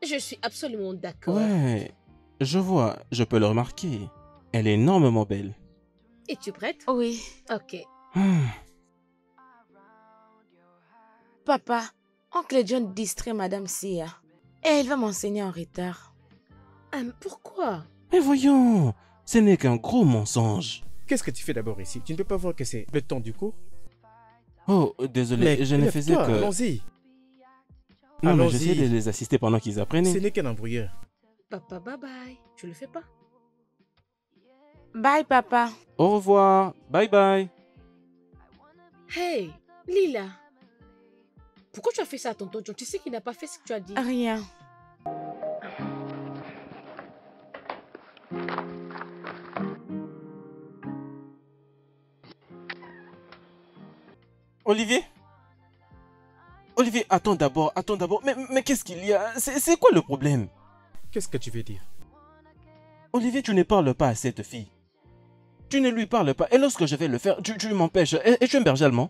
Je suis absolument d'accord. Ouais, je vois, je peux le remarquer. Elle est énormément belle. Es-tu prête? Oui. Ok. Papa, oncle John distrait Madame Sia. Et elle va m'enseigner en retard. Pourquoi? Mais voyons, ce n'est qu'un gros mensonge. Qu'est-ce que tu fais d'abord ici? Tu ne peux pas voir que c'est le temps du cours? Oh, désolé, je ne faisais lève-toi, que... Allons-y. Non, mais Allons-y. j'essayais de les assister pendant qu'ils Ce apprenaient. n'est qu'un embrouilleur. Papa, bye bye. Tu le fais pas? Bye, papa. Au revoir, bye bye. Hey, Lila. Pourquoi tu as fait ça à tonton John? Tu sais qu'il n'a pas fait ce que tu as dit. Rien. Olivier? Olivier, attends d'abord. Mais qu'est-ce qu'il y a? C'est quoi le problème? Qu'est-ce que tu veux dire? Olivier, tu ne parles pas à cette fille. Tu ne lui parles pas. Et lorsque je vais le faire, tu m'empêches. Es-tu un berger allemand?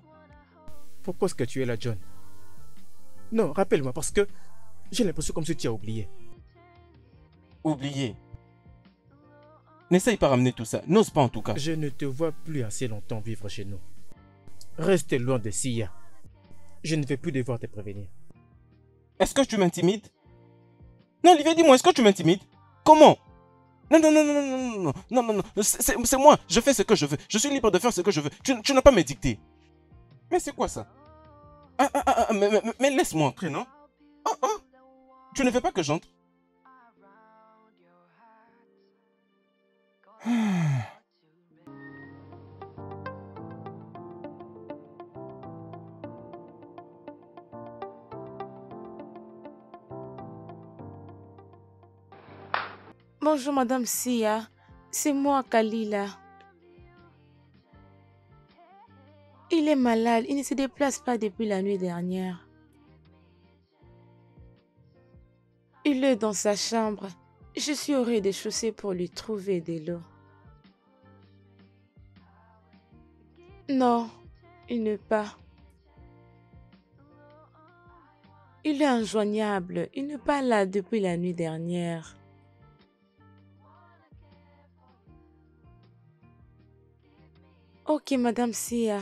Pourquoi est-ce que tu es là, John? Non, rappelle-moi, parce que j'ai l'impression comme si tu as oublié. Oublié. N'essaye pas ramener tout ça. N'ose pas en tout cas. Je ne te vois plus assez longtemps vivre chez nous. Reste loin de Sia. Je ne vais plus devoir te prévenir. Est-ce que tu m'intimides? Non, Olivier, dis-moi, est-ce que tu m'intimides? Comment? Non, c'est moi, je fais ce que je veux. Je suis libre de faire ce que je veux. Tu n'as pas me dicter. Mais c'est quoi ça? Mais laisse-moi entrer, non? Oh, tu ne veux pas que j'entre? Bonjour, Madame Sia. C'est moi, Kalila. Il est malade. Il ne se déplace pas depuis la nuit dernière. Il est dans sa chambre. Je suis au rez-de-chaussée pour lui trouver de l'eau. Non, il n'est pas. Il est injoignable. Il n'est pas là depuis la nuit dernière. Ok, Madame Sia.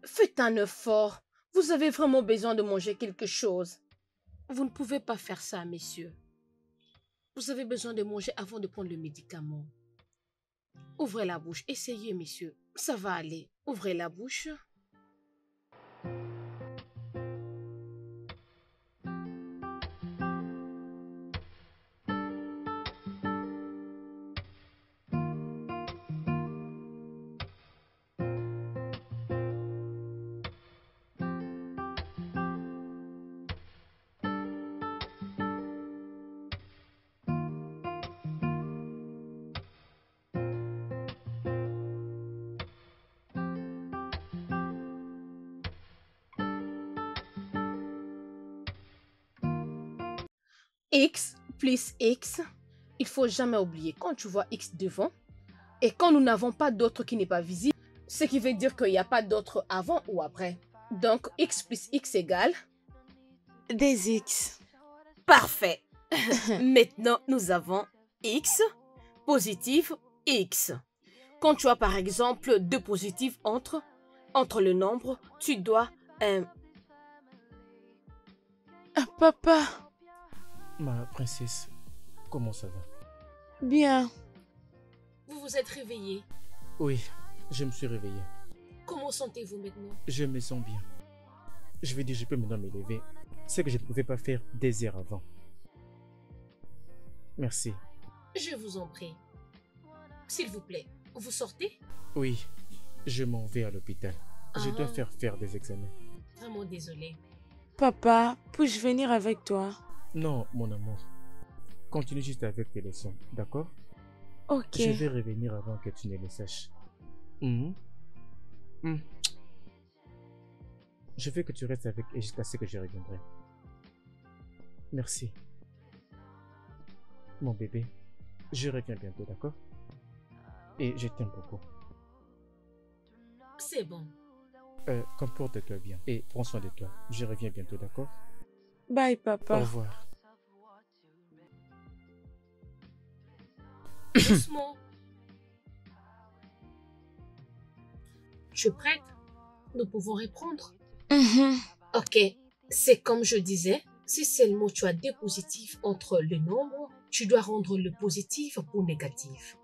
Faites un effort. Vous avez vraiment besoin de manger quelque chose. Vous ne pouvez pas faire ça, messieurs. Vous avez besoin de manger avant de prendre le médicament. Ouvrez la bouche. Essayez, messieurs. Ça va aller. Ouvrez la bouche. X plus X, il faut jamais oublier, quand tu vois X devant, et quand nous n'avons pas d'autre qui n'est pas visible, ce qui veut dire qu'il n'y a pas d'autre avant ou après. Donc, X plus X égale... Des X. Parfait. Maintenant, nous avons X, positif, X. Quand tu as par exemple deux positifs entre le nombre, tu dois... Ah, papa. Ma princesse, comment ça va? Bien. Vous vous êtes réveillé. Oui, je me suis réveillé. Comment sentez-vous maintenant? Je me sens bien. Je vais dire, je peux maintenant me lever. Ce que je ne pouvais pas faire des heures avant. Merci. Je vous en prie. S'il vous plaît, vous sortez? Oui, je m'en vais à l'hôpital. Je dois faire des examens. Vraiment désolée. Papa, puis-je venir avec toi? Non, mon amour. Continue juste avec tes leçons, d'accord? Ok. Je vais revenir avant que tu ne le saches. Je veux que tu restes avec et jusqu'à ce que je reviendrai. Merci. Mon bébé, je reviens bientôt, d'accord? Et je t'aime beaucoup. C'est bon. Comporte-toi bien et prends soin de toi. Je reviens bientôt, d'accord? Bye, Au papa. revoir. Doucement. Tu es prête? Nous pouvons reprendre. Ok. C'est comme je disais, si seulement tu as des positifs entre le nombre, tu dois rendre le positif pour négatif.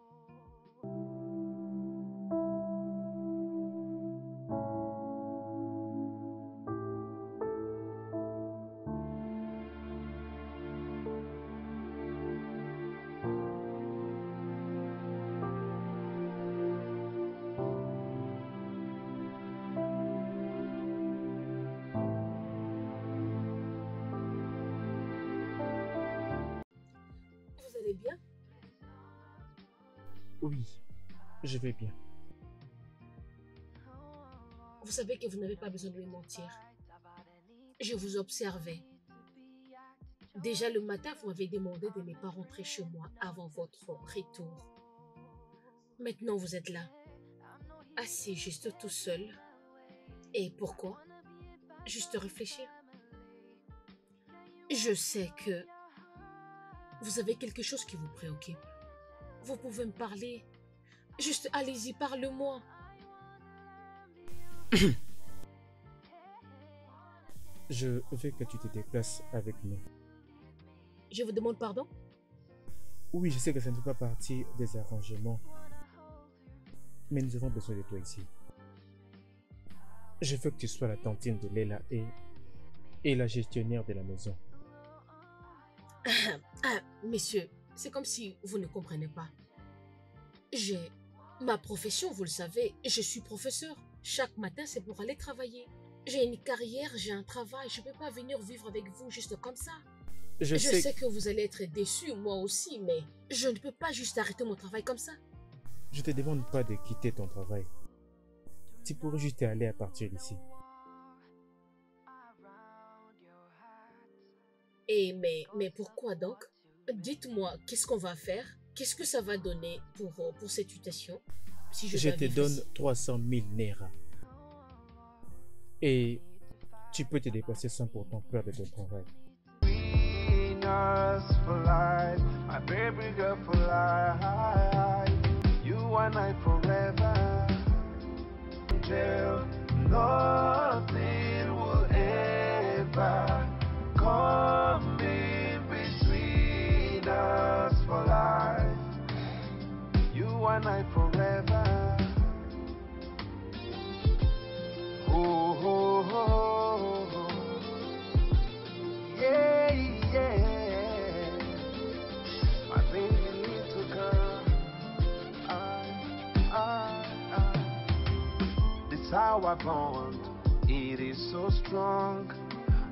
Vous allez bien? Oui, je vais bien. Vous savez que vous n'avez pas besoin de me mentir. Je vous observais. Déjà le matin, vous m'avez demandé de ne pas rentrer chez moi avant votre retour. Maintenant, vous êtes là, assis juste tout seul. Et pourquoi? Juste réfléchir. Je sais que vous avez quelque chose qui vous préoccupe. Vous pouvez me parler. Juste, allez-y, parle-moi. Je veux que tu te déplaces avec nous. Je vous demande pardon? Oui, je sais que ça ne fait pas partie des arrangements, mais nous avons besoin de toi ici. Je veux que tu sois la tantine de Leila et la gestionnaire de la maison. Messieurs, c'est comme si vous ne comprenez pas. J'ai ma profession, vous le savez, je suis professeur. Chaque matin, c'est pour aller travailler. J'ai une carrière, j'ai un travail, je ne peux pas venir vivre avec vous juste comme ça. Je sais que vous allez être déçus, moi aussi, mais je ne peux pas juste arrêter mon travail comme ça. Je te demande pas de quitter ton travail. Tu pourrais juste aller à partir d'ici. Mais pourquoi donc? Dites-moi, qu'est-ce qu'on va faire? Qu'est-ce que ça va donner pour cette situation? Si je te donne 300 000 Naira. Et tu peux te déplacer sans pourtant peur de ton travail. For life, my baby girl for life. You and I forever. Till nothing will ever come in between us for life. You and I forever. Oh, oh, oh, oh. Yeah, yeah. How I bond, it is so strong.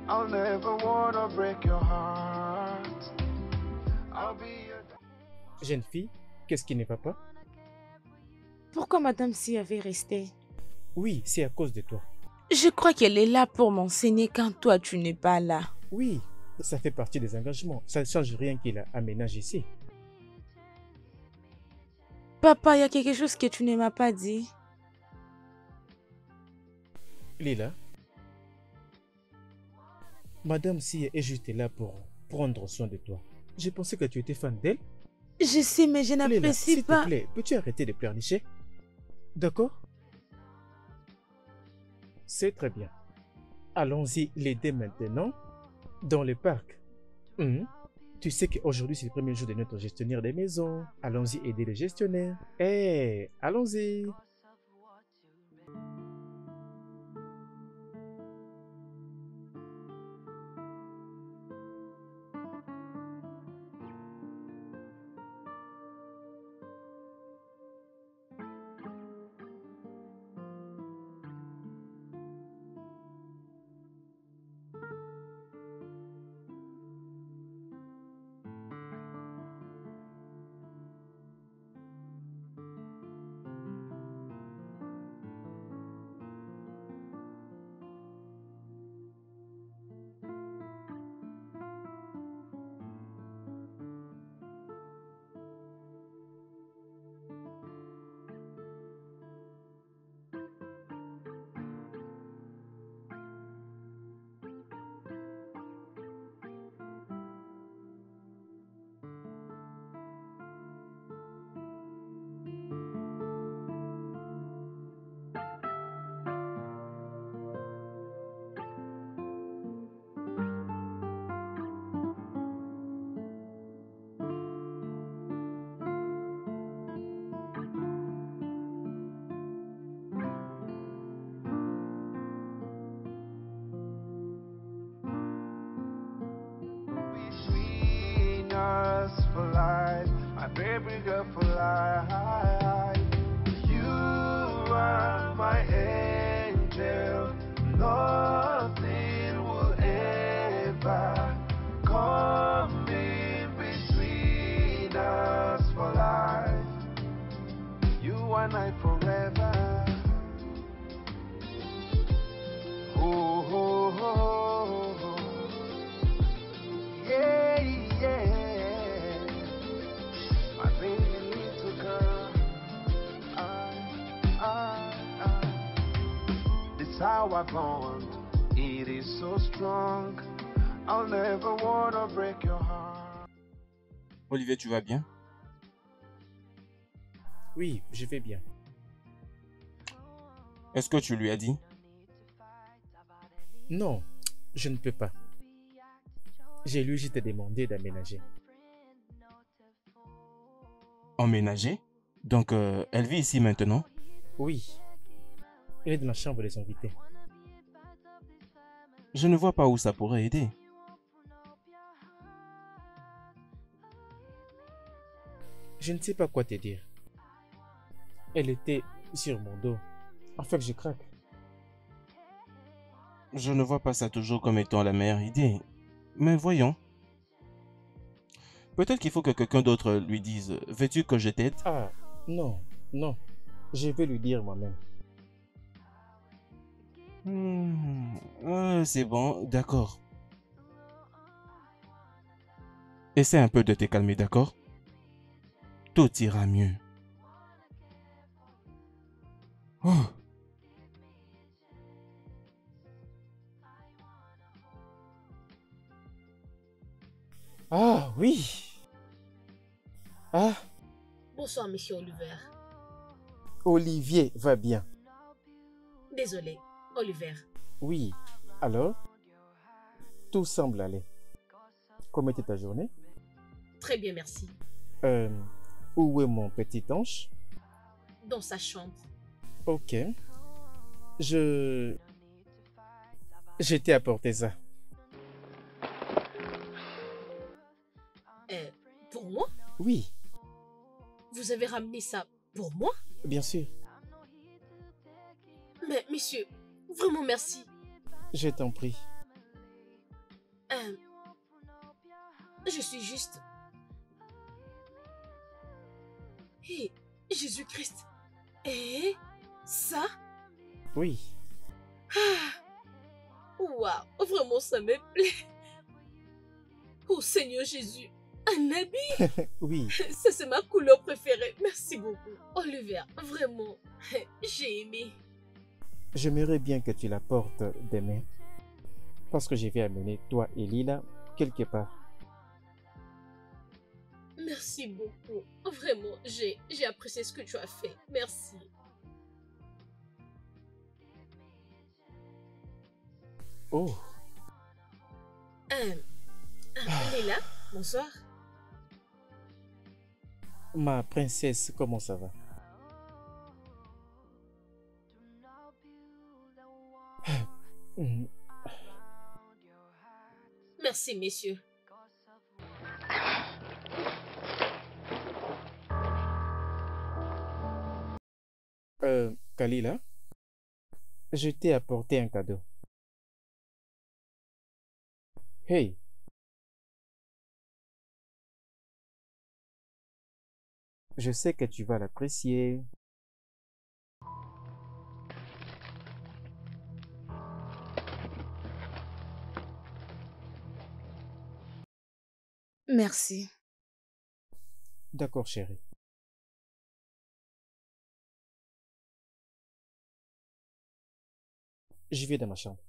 I'll never wanna break your heart. I'll be your... Jeune fille, qu'est-ce qui ne va pas? Pourquoi Madame Si avait resté? Oui, c'est à cause de toi. Je crois qu'elle est là pour m'enseigner quand toi tu n'es pas là. Oui, ça fait partie des engagements. Ça ne change rien qu'il aménage ici. Papa, il y a quelque chose que tu ne m'as pas dit. Lila, Madame Si est juste là pour prendre soin de toi. J'ai pensé que tu étais fan d'elle. Je sais, mais je n'apprécie pas. S'il te plaît, peux-tu arrêter de pleurnicher? D'accord? C'est très bien. Allons-y l'aider maintenant dans le parc. Tu sais qu'aujourd'hui c'est le premier jour de notre gestionnaire des maisons. Allons-y aider le gestionnaire. Allons-y. For life, my baby girl for life. You are my angel. Nothing will ever come in between us for life. You and I forever. Oh, oh, oh, oh. Yeah, yeah. How I bond, it is so strong. I'll never wanna break your heart. Olivier, tu vas bien? Oui, je vais bien. Est-ce que tu lui as dit? Non, je ne peux pas. J'ai lui juste demandé d'aménager. Emménager? Donc, elle vit ici maintenant? Oui, elle est dans la chambre des invités. Je ne vois pas où ça pourrait aider. Je ne sais pas quoi te dire. Elle était sur mon dos. En fait, je craque. Je ne vois pas ça toujours comme étant la meilleure idée. Mais voyons. Peut-être qu'il faut que quelqu'un d'autre lui dise « Veux-tu que je t'aide ?» Ah, non, non. Je vais lui dire moi-même. C'est bon, d'accord. Essaie un peu de te calmer, d'accord? Tout ira mieux. Oh. Ah, oui. Ah, Bonsoir, monsieur Oliver. Olivier va bien. Désolé, Oliver. Oui, alors? Tout semble aller. Comment était ta journée? Très bien, merci. Où est mon petit ange? Dans sa chambre. Ok. Je t'ai apporté ça. Pour moi? Oui, Vous avez ramené ça pour moi? bien sûr. Mais, monsieur, vraiment merci. Je t'en prie. Je suis juste... Hé, Jésus-Christ. Ça? Oui. Waouh, vraiment ça me plaît. Oh Seigneur Jésus, un habit. Oui. Ça c'est ma couleur préférée. Merci beaucoup. Oliver, vraiment, j'ai aimé. J'aimerais bien que tu la portes demain. Parce que je vais amener toi et Lila quelque part. Merci beaucoup. Vraiment, j'ai apprécié ce que tu as fait. Merci. Oh. Lila, bonsoir. Ma princesse, comment ça va? Merci, messieurs. Kalila, je t'ai apporté un cadeau. Hey! Je sais que tu vas l'apprécier. Merci. D'accord, chérie. Je vais dans ma chambre.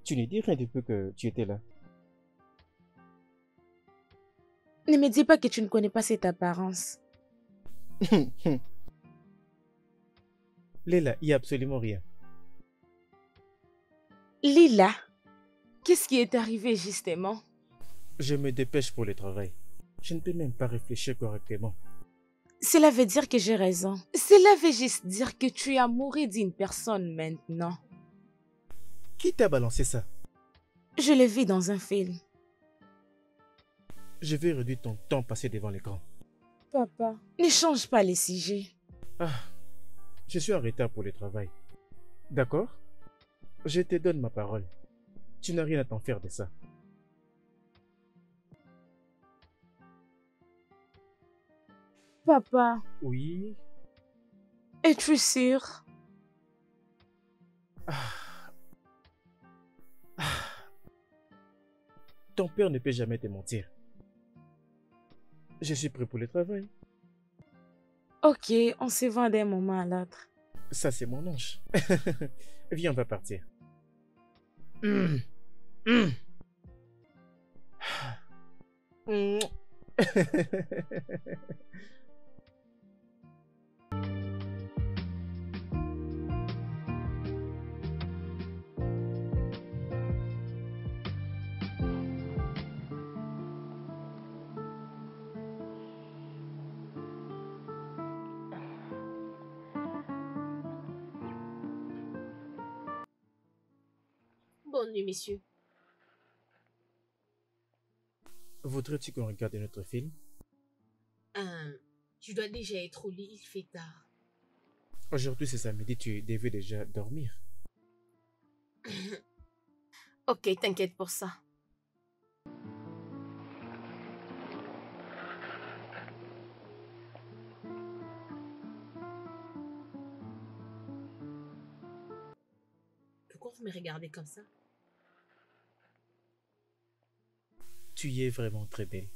Tu ne dis rien depuis que tu étais là. Ne me dis pas que tu ne connais pas cette apparence. Léla, il n'y a absolument rien. Lila, qu'est-ce qui est arrivé justement? Je me dépêche pour le travail. Je ne peux même pas réfléchir correctement. Cela veut dire que j'ai raison. Cela veut juste dire que tu es amoureux d'une personne maintenant. Qui t'a balancé ça? Je l'ai vu dans un film. Je vais réduire ton temps passé devant l'écran. Papa, ne change pas les sujets. Ah, je suis en retard pour le travail. D'accord? Je te donne ma parole. Tu n'as rien à t'en faire de ça. Papa, Oui. es-tu sûr? Ton père ne peut jamais te mentir. Je suis prêt pour le travail. Ok, on se voit d'un moment à l'autre. Ça, c'est mon ange. Viens, on va partir. Hum, hum. Hum. Bonne nuit, messieurs. Voudrais-tu qu'on regarde notre film? Je dois déjà être au lit, il fait tard. Aujourd'hui, c'est samedi, tu devais déjà dormir. Ok, t'inquiète pour ça. Pourquoi vous me regardez comme ça? Tu y es vraiment très belle.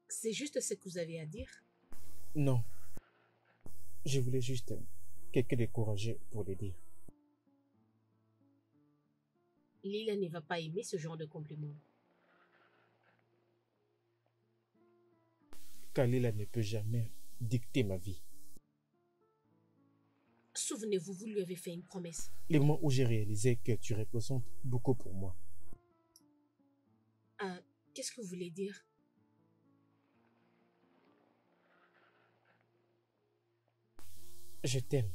C'est juste ce que vous avez à dire? Non. Je voulais juste quelqu'un de courageux pour le dire. Lila ne va pas aimer ce genre de compliment. Kalila ne peut jamais dicter ma vie. Souvenez-vous, vous lui avez fait une promesse. Le moment où j'ai réalisé que tu représentes beaucoup pour moi. Qu'est-ce que vous voulez dire? Je t'aime.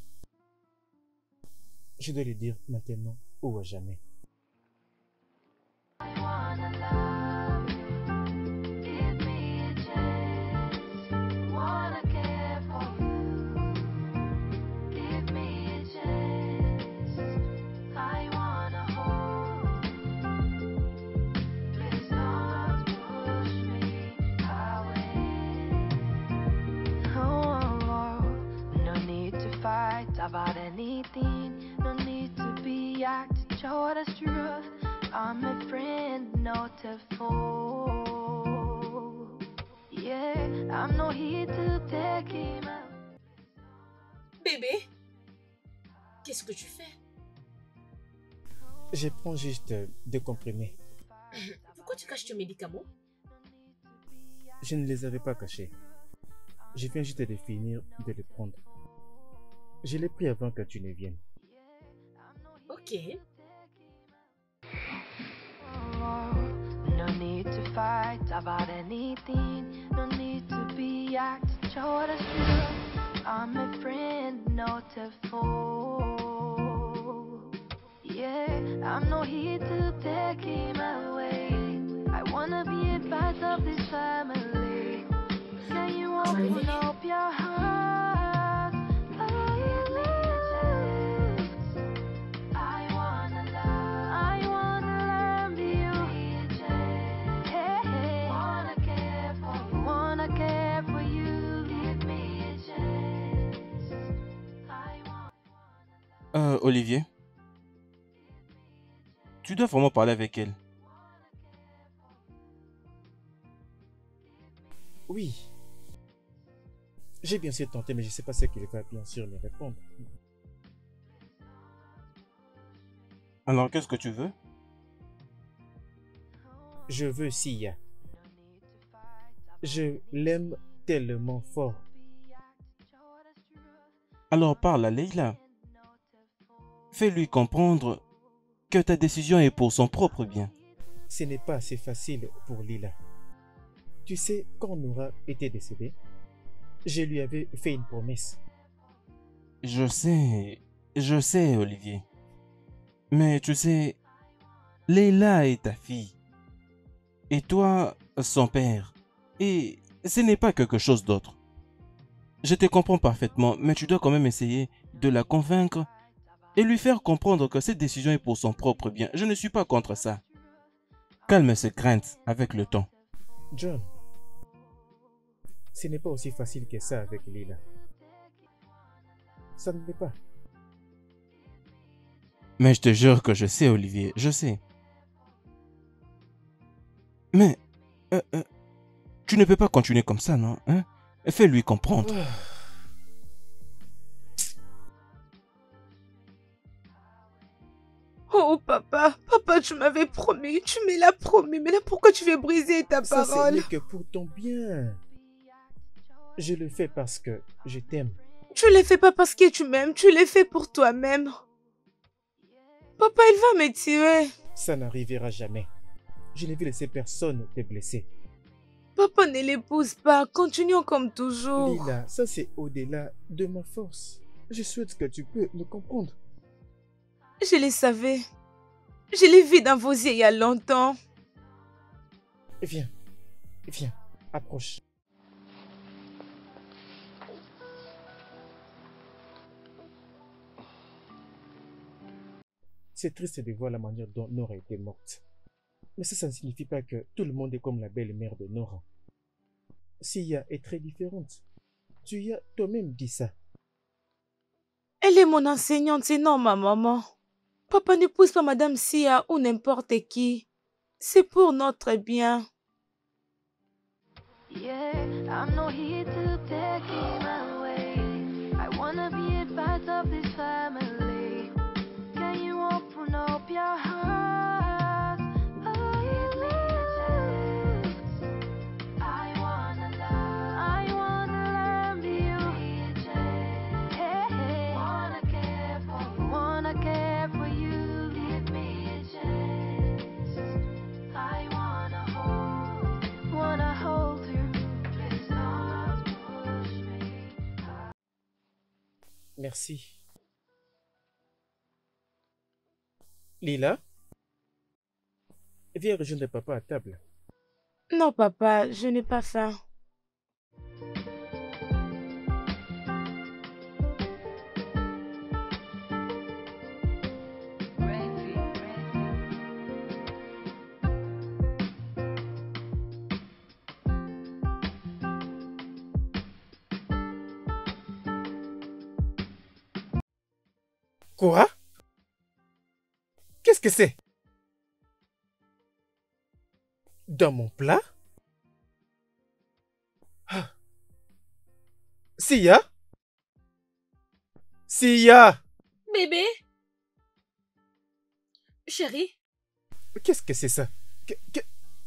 Je dois le dire maintenant ou à jamais. About anything, no need to be acting short as truth. I'm a friend, not a fool. Yeah, I'm not here to take him out. Bébé, qu'est-ce que tu fais? Je prends juste des comprimés. Pourquoi tu caches tes médicaments? Je ne les avais pas cachés. Je viens juste de finir de les prendre. Je l'ai pris avant que tu ne viennes. Ok. No need to fight about anything. No need to be acting short as truth. I'm a friend, not a fool. Yeah, I'm not here to take him away. I wanna be a part of this family. Can you open up your heart? Olivier, tu dois vraiment parler avec elle. Oui. J'ai bien essayé de tenter, mais je ne sais pas ce qu'il va bien sûr me répondre. Alors, qu'est-ce que tu veux? Je veux Sia. Je l'aime tellement fort. Alors parle à Leila. Fais-lui comprendre que ta décision est pour son propre bien. Ce n'est pas assez facile pour Lila. Tu sais, quand Nora était décédée, je lui avais fait une promesse. Je sais, Olivier. Mais tu sais, Leila est ta fille. Et toi, son père. Et ce n'est pas quelque chose d'autre. Je te comprends parfaitement, mais tu dois quand même essayer de la convaincre et lui faire comprendre que cette décision est pour son propre bien. Je ne suis pas contre ça. Calme ses craintes avec le temps. John, ce n'est pas aussi facile que ça avec Lila. Ça ne l'est pas. Mais je te jure que je sais, Olivier, je sais. Mais, tu ne peux pas continuer comme ça, non? Hein? Fais-lui comprendre. Oh papa, papa, tu m'avais promis, tu me l'as promis, mais là pourquoi tu veux briser ta Ça, parole? ce n'est que pour ton bien. Je le fais parce que je t'aime. Tu le fais pas parce que tu m'aimes, tu le fais pour toi-même. Papa, il va me tuer. Ça n'arrivera jamais. Je ne vais laisser personne te blesser. Papa, ne l'épouse pas, continuons comme toujours. Lila, ça c'est au-delà de ma force. Je souhaite que tu peux me comprendre. Je le savais. Je l'ai vu dans vos yeux il y a longtemps. Viens, viens, approche. C'est triste de voir la manière dont Nora était morte. Mais ça ne signifie pas que tout le monde est comme la belle-mère de Nora. Sia est très différente. Tu as toi-même dit ça. Elle est mon enseignante, c'est non ma maman. Papa n'épouse pas Madame Sia ou n'importe qui. C'est pour notre bien. Yeah, I'm not here to take him away. I wanna be a part of this family. Can you open up your heart? Oh, give me a chance. I wanna love you. Hey, hey. Wanna care for you. Give me a chance. I wanna hold you. Please don't push me. Merci. Lila, viens rejoindre papa à table. Non papa, je n'ai pas faim. Quoi? Qu'est-ce que c'est? Dans mon plat? Ah. Sia? Sia? Bébé? Chérie? Qu'est-ce que c'est ça?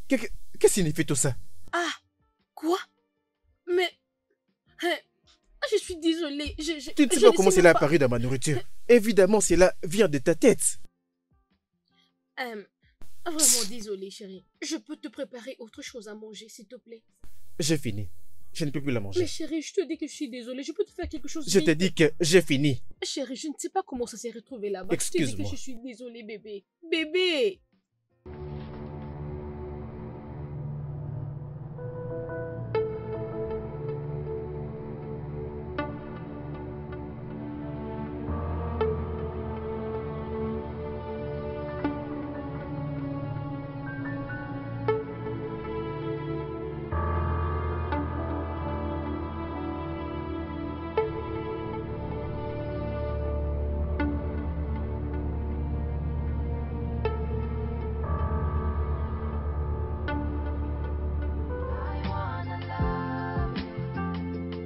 Que signifie tout ça? Ah, quoi? Mais... hein, je suis désolée. Tu ne sais pas comment cela a apparu dans ma nourriture. Évidemment, cela vient de ta tête. Vraiment désolée, chérie. Je peux te préparer autre chose à manger, s'il te plaît. J'ai fini. Je ne peux plus la manger. Mais chérie, je te dis que je suis désolée. Je peux te faire quelque chose. Je te dis que j'ai fini. Chérie, je ne sais pas comment ça s'est retrouvé là-bas. Je te dis que Excuse-moi. je suis désolée, bébé. Bébé! I wanna love you.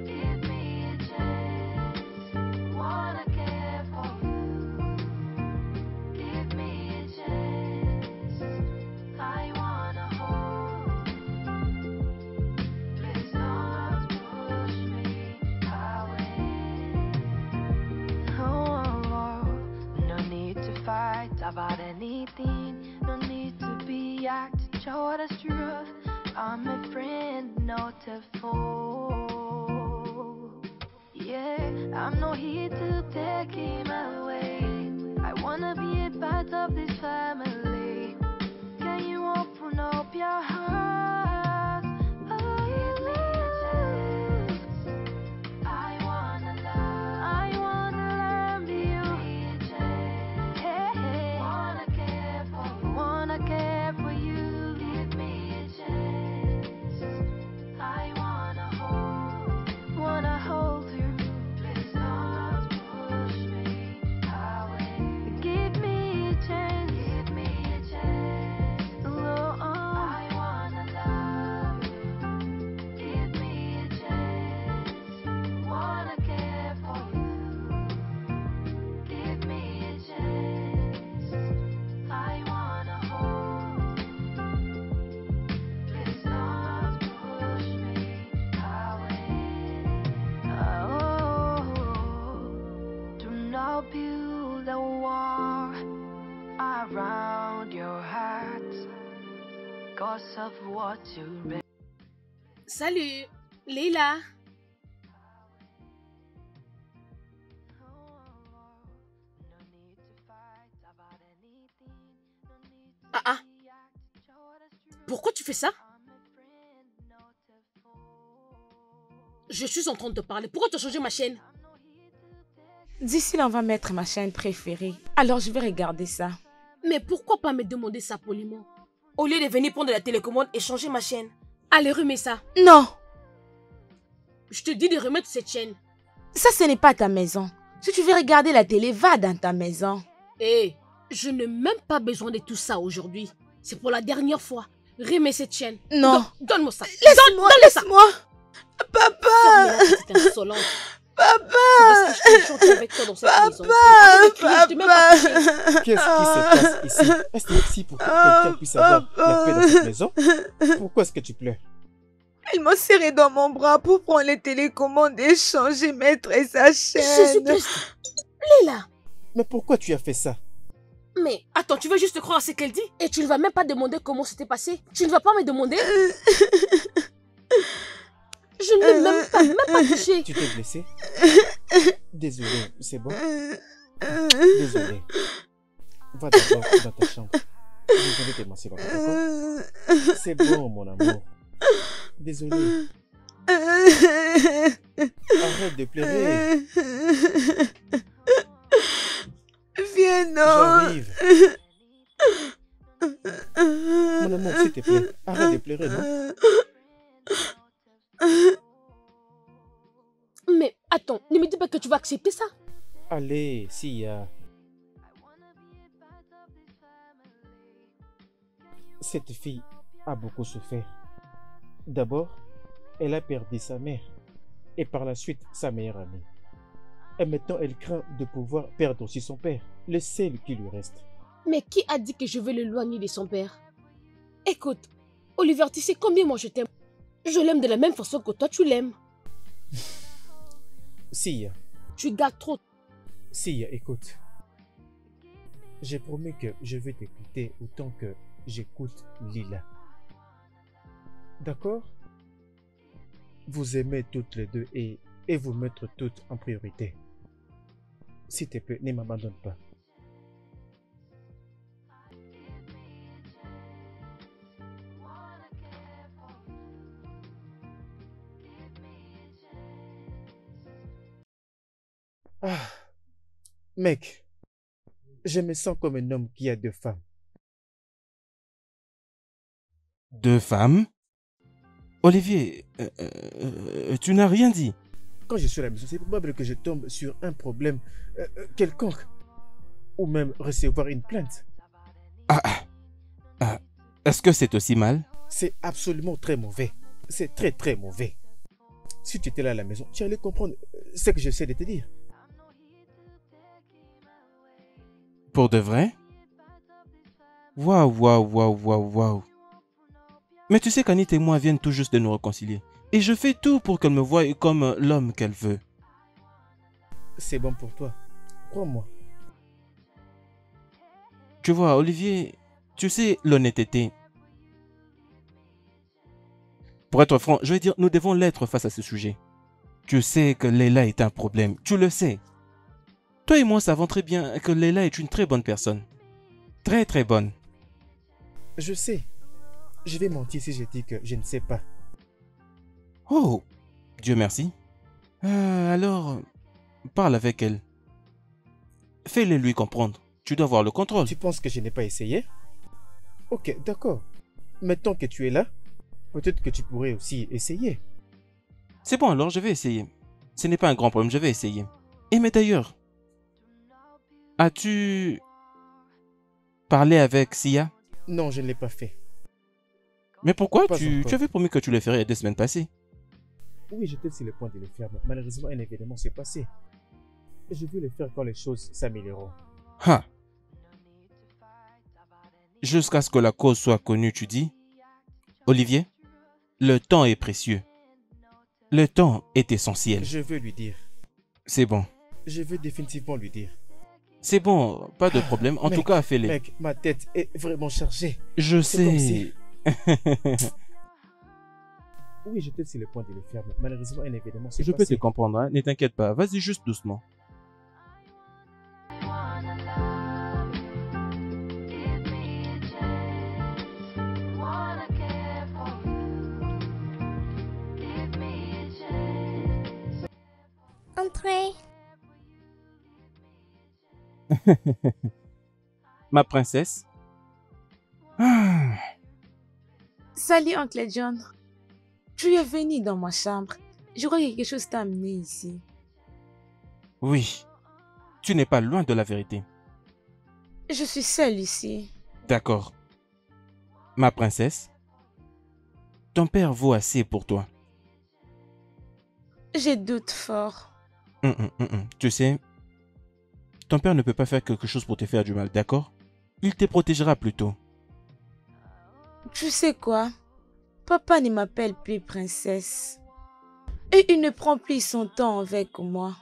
Give me a chance. Wanna care for you. Give me a chance. I wanna hold. Please don't push me away. Oh, no need to fight about anything. No need to be act to show the truth. I'm a friend, not a foe. Yeah, I'm not here to take him away. I wanna be a part of this family. Can you open up your heart? Oh, give me a chance. I wanna love you. Hey, hey. Wanna care for you. Give me a chance. I wanna hold. around your heart, 'cause of what you read. Salut, Leila. Ah. Pourquoi tu fais ça? Je suis en train de te parler. Pourquoi tu as changé ma chaîne? D'ici là, on va mettre ma chaîne préférée. Alors, je vais regarder ça. Mais pourquoi pas me demander ça poliment? Au lieu de venir prendre la télécommande et changer ma chaîne. Allez, remets ça. Non! Je te dis de remettre cette chaîne. Ça, ce n'est pas ta maison. Si tu veux regarder la télé, va dans ta maison. Hé, je n'ai même pas besoin de tout ça aujourd'hui. C'est pour la dernière fois. Remets cette chaîne. Non. Donne-moi ça. Laisse-moi, laisse-moi. Papa. C'est insolente. Papa. Parce que je chante avec toi dans cette maison. Qu'est-ce qui se passe ici? Est-ce ici pour que quelqu'un puisse avoir la paix dans cette maison? Pourquoi est-ce que tu pleures? Il m'a serré dans mon bras pour prendre les télécommandes et changer, mettre sa chaîne. Jésus-Christ. Leila. Mais pourquoi tu as fait ça? Mais attends, tu veux juste croire à ce qu'elle dit? Et tu ne vas même pas demander comment c'était passé? Tu ne vas pas me demander? Je ne l'ai même pas touché. Tu t'es blessé? Désolé, c'est bon? Désolé. Va d'abord dans ta chambre. Je vais te masser, d'accord? C'est bon, mon amour. Désolé. Arrête de pleurer. Viens, non. J'arrive. Mon amour, s'il te plaît, arrête de pleurer, non? Mais attends, ne me dis pas que tu vas accepter ça. Allez, Sia. Cette fille a beaucoup souffert. D'abord, elle a perdu sa mère et par la suite sa meilleure amie. Et maintenant, elle craint de pouvoir perdre aussi son père, le seul qui lui reste. Mais qui a dit que je vais l'éloigner de son père? Écoute, Oliver, tu sais combien moi je t'aime. Je l'aime de la même façon que toi tu l'aimes. Sia. Tu gardes trop. Sia, écoute. J'ai promis que je vais t'écouter autant que j'écoute Lila. D'accord? Vous aimez toutes les deux et vous mettre toutes en priorité. S'il te plaît, ne m'abandonne pas. Ah, mec, je me sens comme un homme qui a 2 femmes. 2 femmes? Olivier, tu n'as rien dit. Quand je suis à la maison, c'est probable que je tombe sur un problème quelconque. Ou même recevoir une plainte. Est-ce que c'est aussi mal? C'est absolument très mauvais. C'est très très mauvais. Si tu étais là à la maison, tu allais comprendre ce que j'essaie de te dire. Pour de vrai? Waouh, waouh, waouh, waouh, waouh. Mais tu sais qu'Anit et moi viennent tout juste de nous réconcilier. Et je fais tout pour qu'elle me voie comme l'homme qu'elle veut. C'est bon pour toi. Crois-moi. Tu vois, Olivier, tu sais, l'honnêteté. Pour être franc, je vais dire, nous devons l'être face à ce sujet. Tu sais que Leila est un problème. Tu le sais. Toi et moi savons très bien que Leila est une très bonne personne. Très très bonne. Je sais. Je vais mentir si je dis que je ne sais pas. Oh, Dieu merci. Alors, parle avec elle. Fais-le lui comprendre. Tu dois avoir le contrôle. Tu penses que je n'ai pas essayé? Ok, d'accord. Maintenant que tu es là, peut-être que tu pourrais aussi essayer. C'est bon alors, je vais essayer. Ce n'est pas un grand problème, je vais essayer. Et mais d'ailleurs, as-tu parlé avec Sia? Non, je ne l'ai pas fait. Mais pourquoi? Pas Tu encore. avais promis que tu le ferais 2 semaines passées. Oui, j'étais sur le point de le faire, mais malheureusement, un événement s'est passé. Je vais le faire quand les choses s'amélioreront. Ah. Jusqu'à ce que la cause soit connue, tu dis? Olivier, le temps est précieux. Le temps est essentiel. Je veux lui dire. C'est bon. Je veux définitivement lui dire. C'est bon, pas de problème. En tout cas, fais-les. Mec, ma tête est vraiment chargée. Je C'est comme sais. Oui, j'étais sur le point de le faire, mais malheureusement, un événement s'est Je peux te passé. comprendre, hein. Ne t'inquiète pas. Vas-y juste doucement. Wanna love you, give me a chance. Wanna care for you, give me a chance. Entrez. Ma princesse. Ah. Salut, oncle John. Tu es venu dans ma chambre. Je crois que quelque chose t'a amené ici. Oui. Tu n'es pas loin de la vérité. Je suis seule ici. D'accord. Ma princesse. Ton père vaut assez pour toi. Je doute fort. Tu sais, ton père ne peut pas faire quelque chose pour te faire du mal, d'accord? Il te protégera plutôt. Tu sais quoi? Papa ne m'appelle plus princesse. Et il ne prend plus son temps avec moi.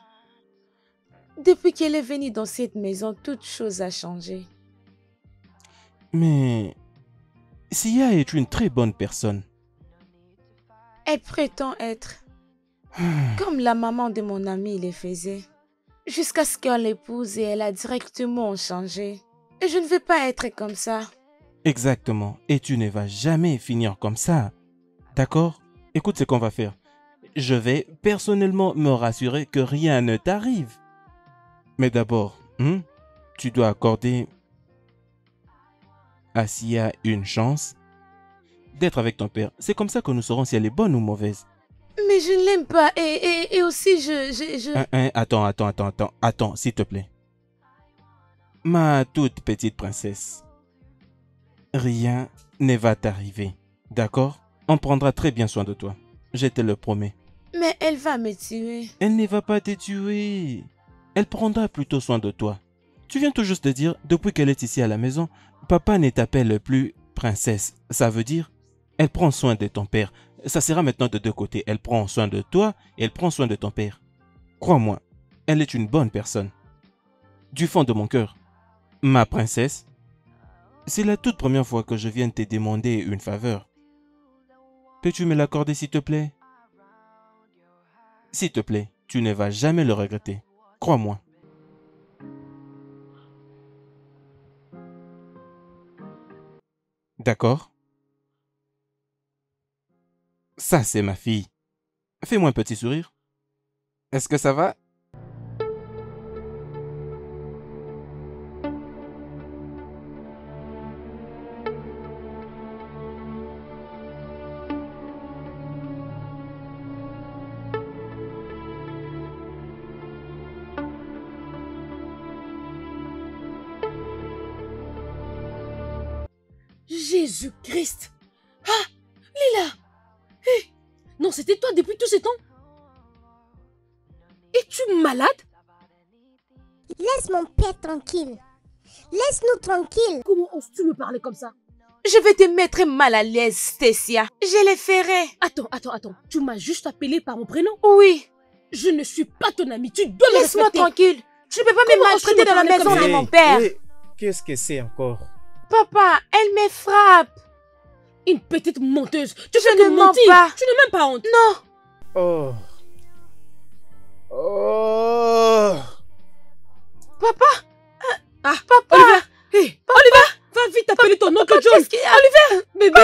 Depuis qu'elle est venue dans cette maison, toute chose a changé. Mais Sia est une très bonne personne. Elle prétend être comme la maman de mon ami le faisait. Jusqu'à ce qu'on l'épouse et elle a directement changé. Et je ne veux pas être comme ça. Exactement. Et tu ne vas jamais finir comme ça. D'accord? Écoute ce qu'on va faire. Je vais personnellement me rassurer que rien ne t'arrive. Mais d'abord, tu dois accorder à Sia une chance d'être avec ton père. C'est comme ça que nous saurons si elle est bonne ou mauvaise. Mais je ne l'aime pas et aussi je... Attends, s'il te plaît. Ma toute petite princesse, rien ne va t'arriver, d'accord? On prendra très bien soin de toi, je te le promets. Mais elle va me tuer. Elle ne va pas te tuer. Elle prendra plutôt soin de toi. Tu viens tout juste de dire, depuis qu'elle est ici à la maison, papa ne t'appelle plus princesse. Ça veut dire, elle prend soin de ton père. Ça sera maintenant de deux côtés. Elle prend soin de toi et elle prend soin de ton père. Crois-moi, elle est une bonne personne. Du fond de mon cœur, ma princesse, c'est la toute première fois que je viens te demander une faveur. Peux-tu me l'accorder s'il te plaît? S'il te plaît, tu ne vas jamais le regretter. Crois-moi. D'accord? Ça, c'est ma fille. Fais-moi un petit sourire. Est-ce que ça va? Jésus-Christ! Ah! Lila! Hé! Non, c'était toi depuis tout ce temps? Es-tu malade? Laisse mon père tranquille. Laisse-nous tranquille. Comment oses-tu me parler comme ça? Je vais te mettre mal à l'aise, Stécia. Je le ferai. Attends. Tu m'as juste appelé par mon prénom? Oui. Je ne suis pas ton ami. Tu dois me Laisse-moi respecter. tranquille. Tu ne peux pas Comment me maltraiter dans la oses-tu me maison parler de comme mon ça? père. Qu'est-ce que c'est encore? Papa, elle me frappe. Une petite menteuse. Tu fais Je que ne mens mentir. pas. Tu n'as même pas honte. Non. Oh. Oh. Papa. Ah, Papa. Oliver. Hey, Oliver, va vite appeler ton oncle John. Qu'est-ce qu'il y a? Bébé,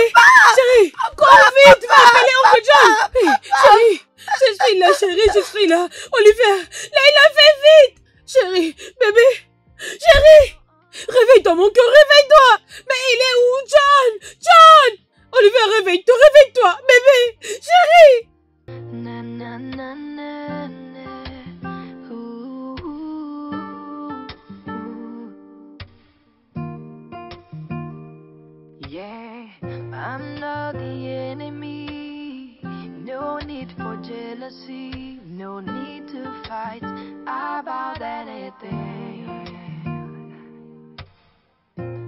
chérie, cours vite, va appeler oncle John. Hey, chérie, je suis là, chérie, je suis là. Oliver, Leïla, fais vite. Chérie, bébé, chérie, réveille-toi mon cœur, réveille-toi. Mais il est où, John? John, Oliver, réveille-toi, bébé, chérie. Na na na na na. Ooh, ooh, ooh. Yeah, I'm not the enemy. No need for jealousy. No need to fight about anything.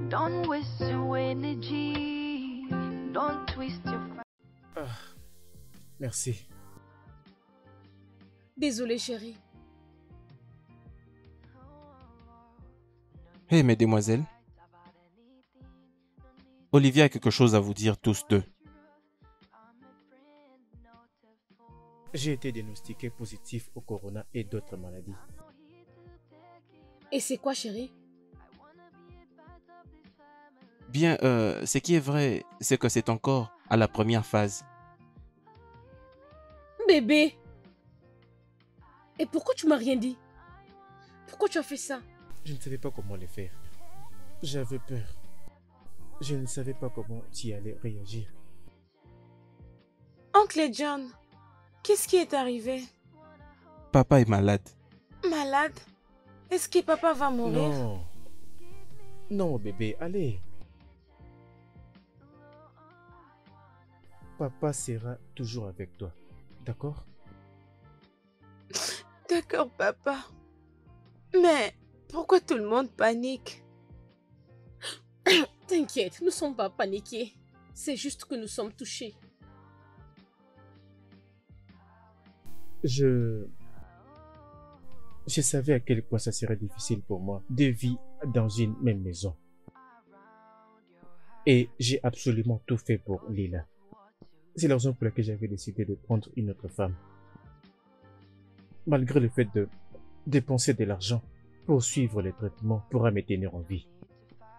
Don't waste your energy. Don't twist your. Merci. Désolée, chérie. Hé, mesdemoiselles, Olivia a quelque chose à vous dire tous deux. J'ai été diagnostiqué positif au corona et d'autres maladies. Et c'est quoi, chérie? Bien, ce qui est vrai, c'est que c'est encore à la première phase. Bébé! Et pourquoi tu m'as rien dit? Pourquoi tu as fait ça? Je ne savais pas comment le faire. J'avais peur. Je ne savais pas comment tu y allais réagir. Oncle John, qu'est-ce qui est arrivé? Papa est malade. Malade? Est-ce que papa va mourir? Non. Non, bébé, allez. Papa sera toujours avec toi. D'accord? D'accord, papa. Mais pourquoi tout le monde panique? T'inquiète, nous ne sommes pas paniqués. C'est juste que nous sommes touchés. Je savais à quel point ça serait difficile pour moi de vivre dans une même maison. Et j'ai absolument tout fait pour Lila. C'est la raison pour laquelle j'avais décidé de prendre une autre femme. Malgré le fait de dépenser de l'argent pour suivre les traitements pour me tenir en vie.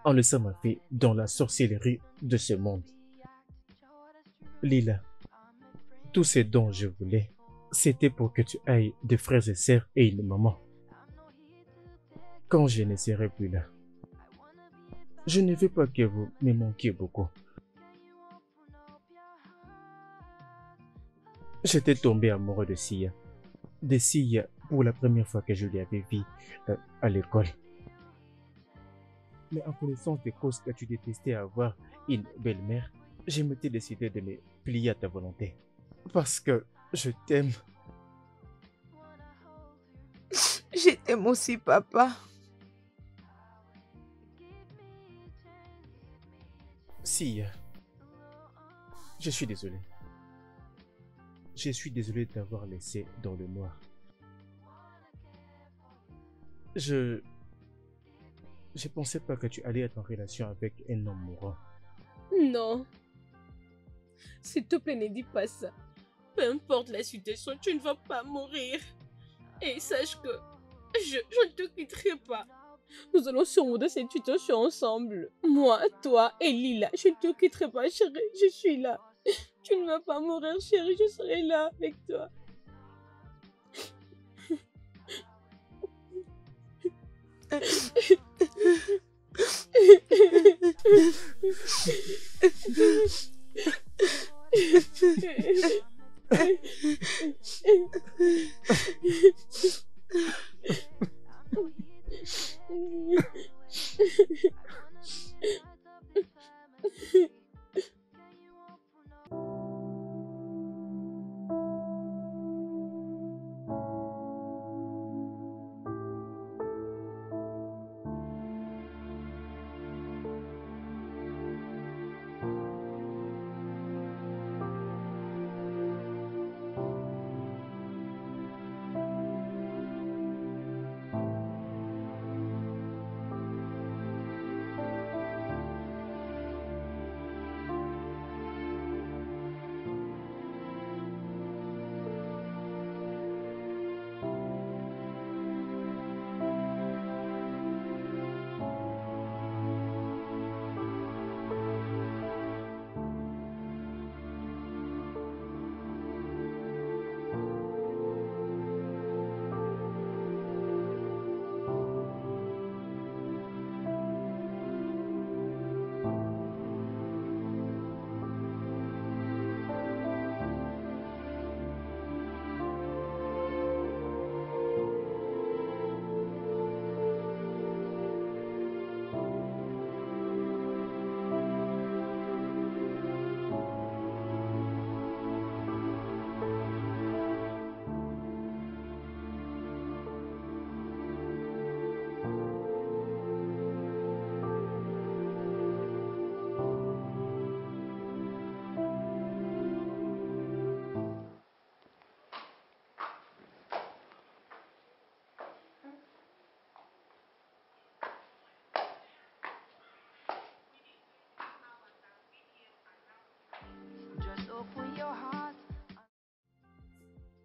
En laissant ma fille dans la sorcellerie de ce monde. Lila, tout ce dont je voulais, c'était pour que tu ailles des frères et sœurs et une maman. Quand je ne serai plus là, je ne veux pas que vous me manquiez beaucoup. J'étais tombé amoureux de Sia. De Sia pour la première fois que je l'avais vue à l'école. Mais en connaissance des causes que tu détestais avoir une belle-mère, je m'étais décidé de me plier à ta volonté. Parce que je t'aime. Je t'aime aussi, papa. Sia, je suis désolé. Je suis désolé de t'avoir laissé dans le noir. Je pensais pas que tu allais être en relation avec un homme mourant. Non. S'il te plaît, ne dis pas ça. Peu importe la situation, tu ne vas pas mourir. Et sache que je ne te quitterai pas. Nous allons surmonter cette situation ensemble. Moi, toi et Lila. Je ne te quitterai pas, chérie. Je suis là. Tu ne vas pas mourir, chérie. Je serai là avec toi.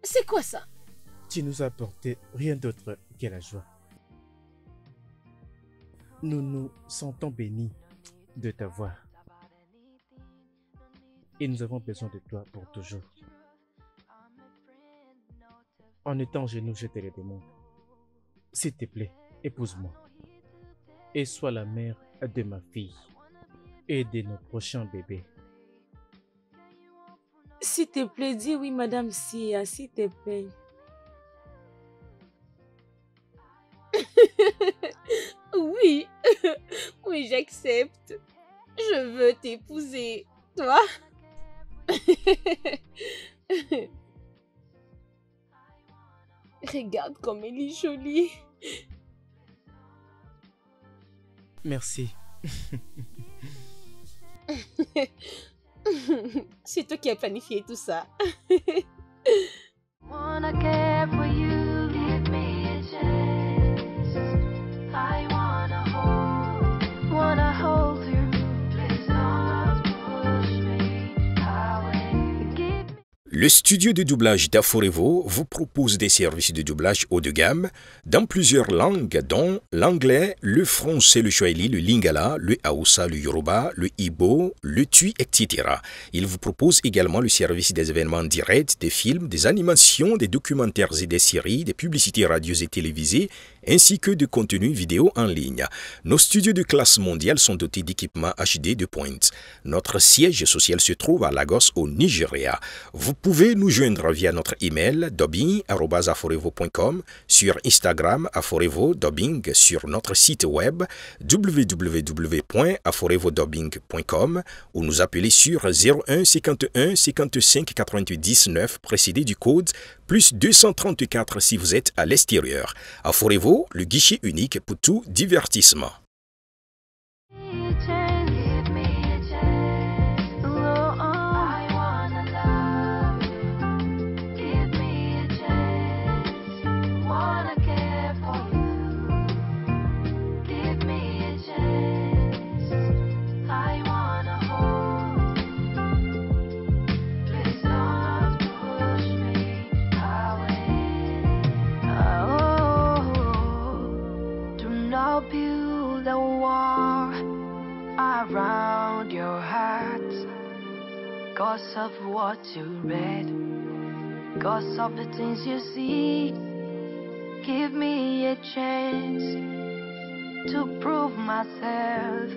C'est quoi ça? Tu nous as apporté rien d'autre que la joie. Nous nous sentons bénis de t'avoir. Et nous avons besoin de toi pour toujours. En étant genoux, je te le demande. S'il te plaît, épouse-moi. Et sois la mère de ma fille et de nos prochains bébés. S'il te plaît, dis oui, Madame Sia, s'il te plaît. Oui, oui, j'accepte. Je veux t'épouser. Toi? Regarde comme elle est jolie. Merci. C'est toi qui as planifié tout ça. Wanna care for you, give me a chance. I wanna hold you. Please don't push me away. Give me. Le studio de doublage d'Aforevo vous propose des services de doublage haut de gamme dans plusieurs langues, dont l'anglais, le français, le swahili, le lingala, le hausa, le yoruba, le igbo, le tui, etc. Il vous propose également le service des événements directs, des films, des animations, des documentaires et des séries, des publicités radios et télévisées, ainsi que de contenus vidéo en ligne. Nos studios de classe mondiale sont dotés d'équipements HD de pointe. Notre siège social se trouve à Lagos, au Nigeria. Vous pouvez nous joindre via notre email dubbing@aforevo.com, sur Instagram Aforevo Dubbing, sur notre site web www.aforevodubbing.com ou nous appeler sur 01 51 55 88 19 précédé du code plus 234 si vous êtes à l'extérieur. Aforevo, le guichet unique pour tout divertissement. Build a wall around your heart, cause of what you read, cause of the things you see. Give me a chance to prove myself.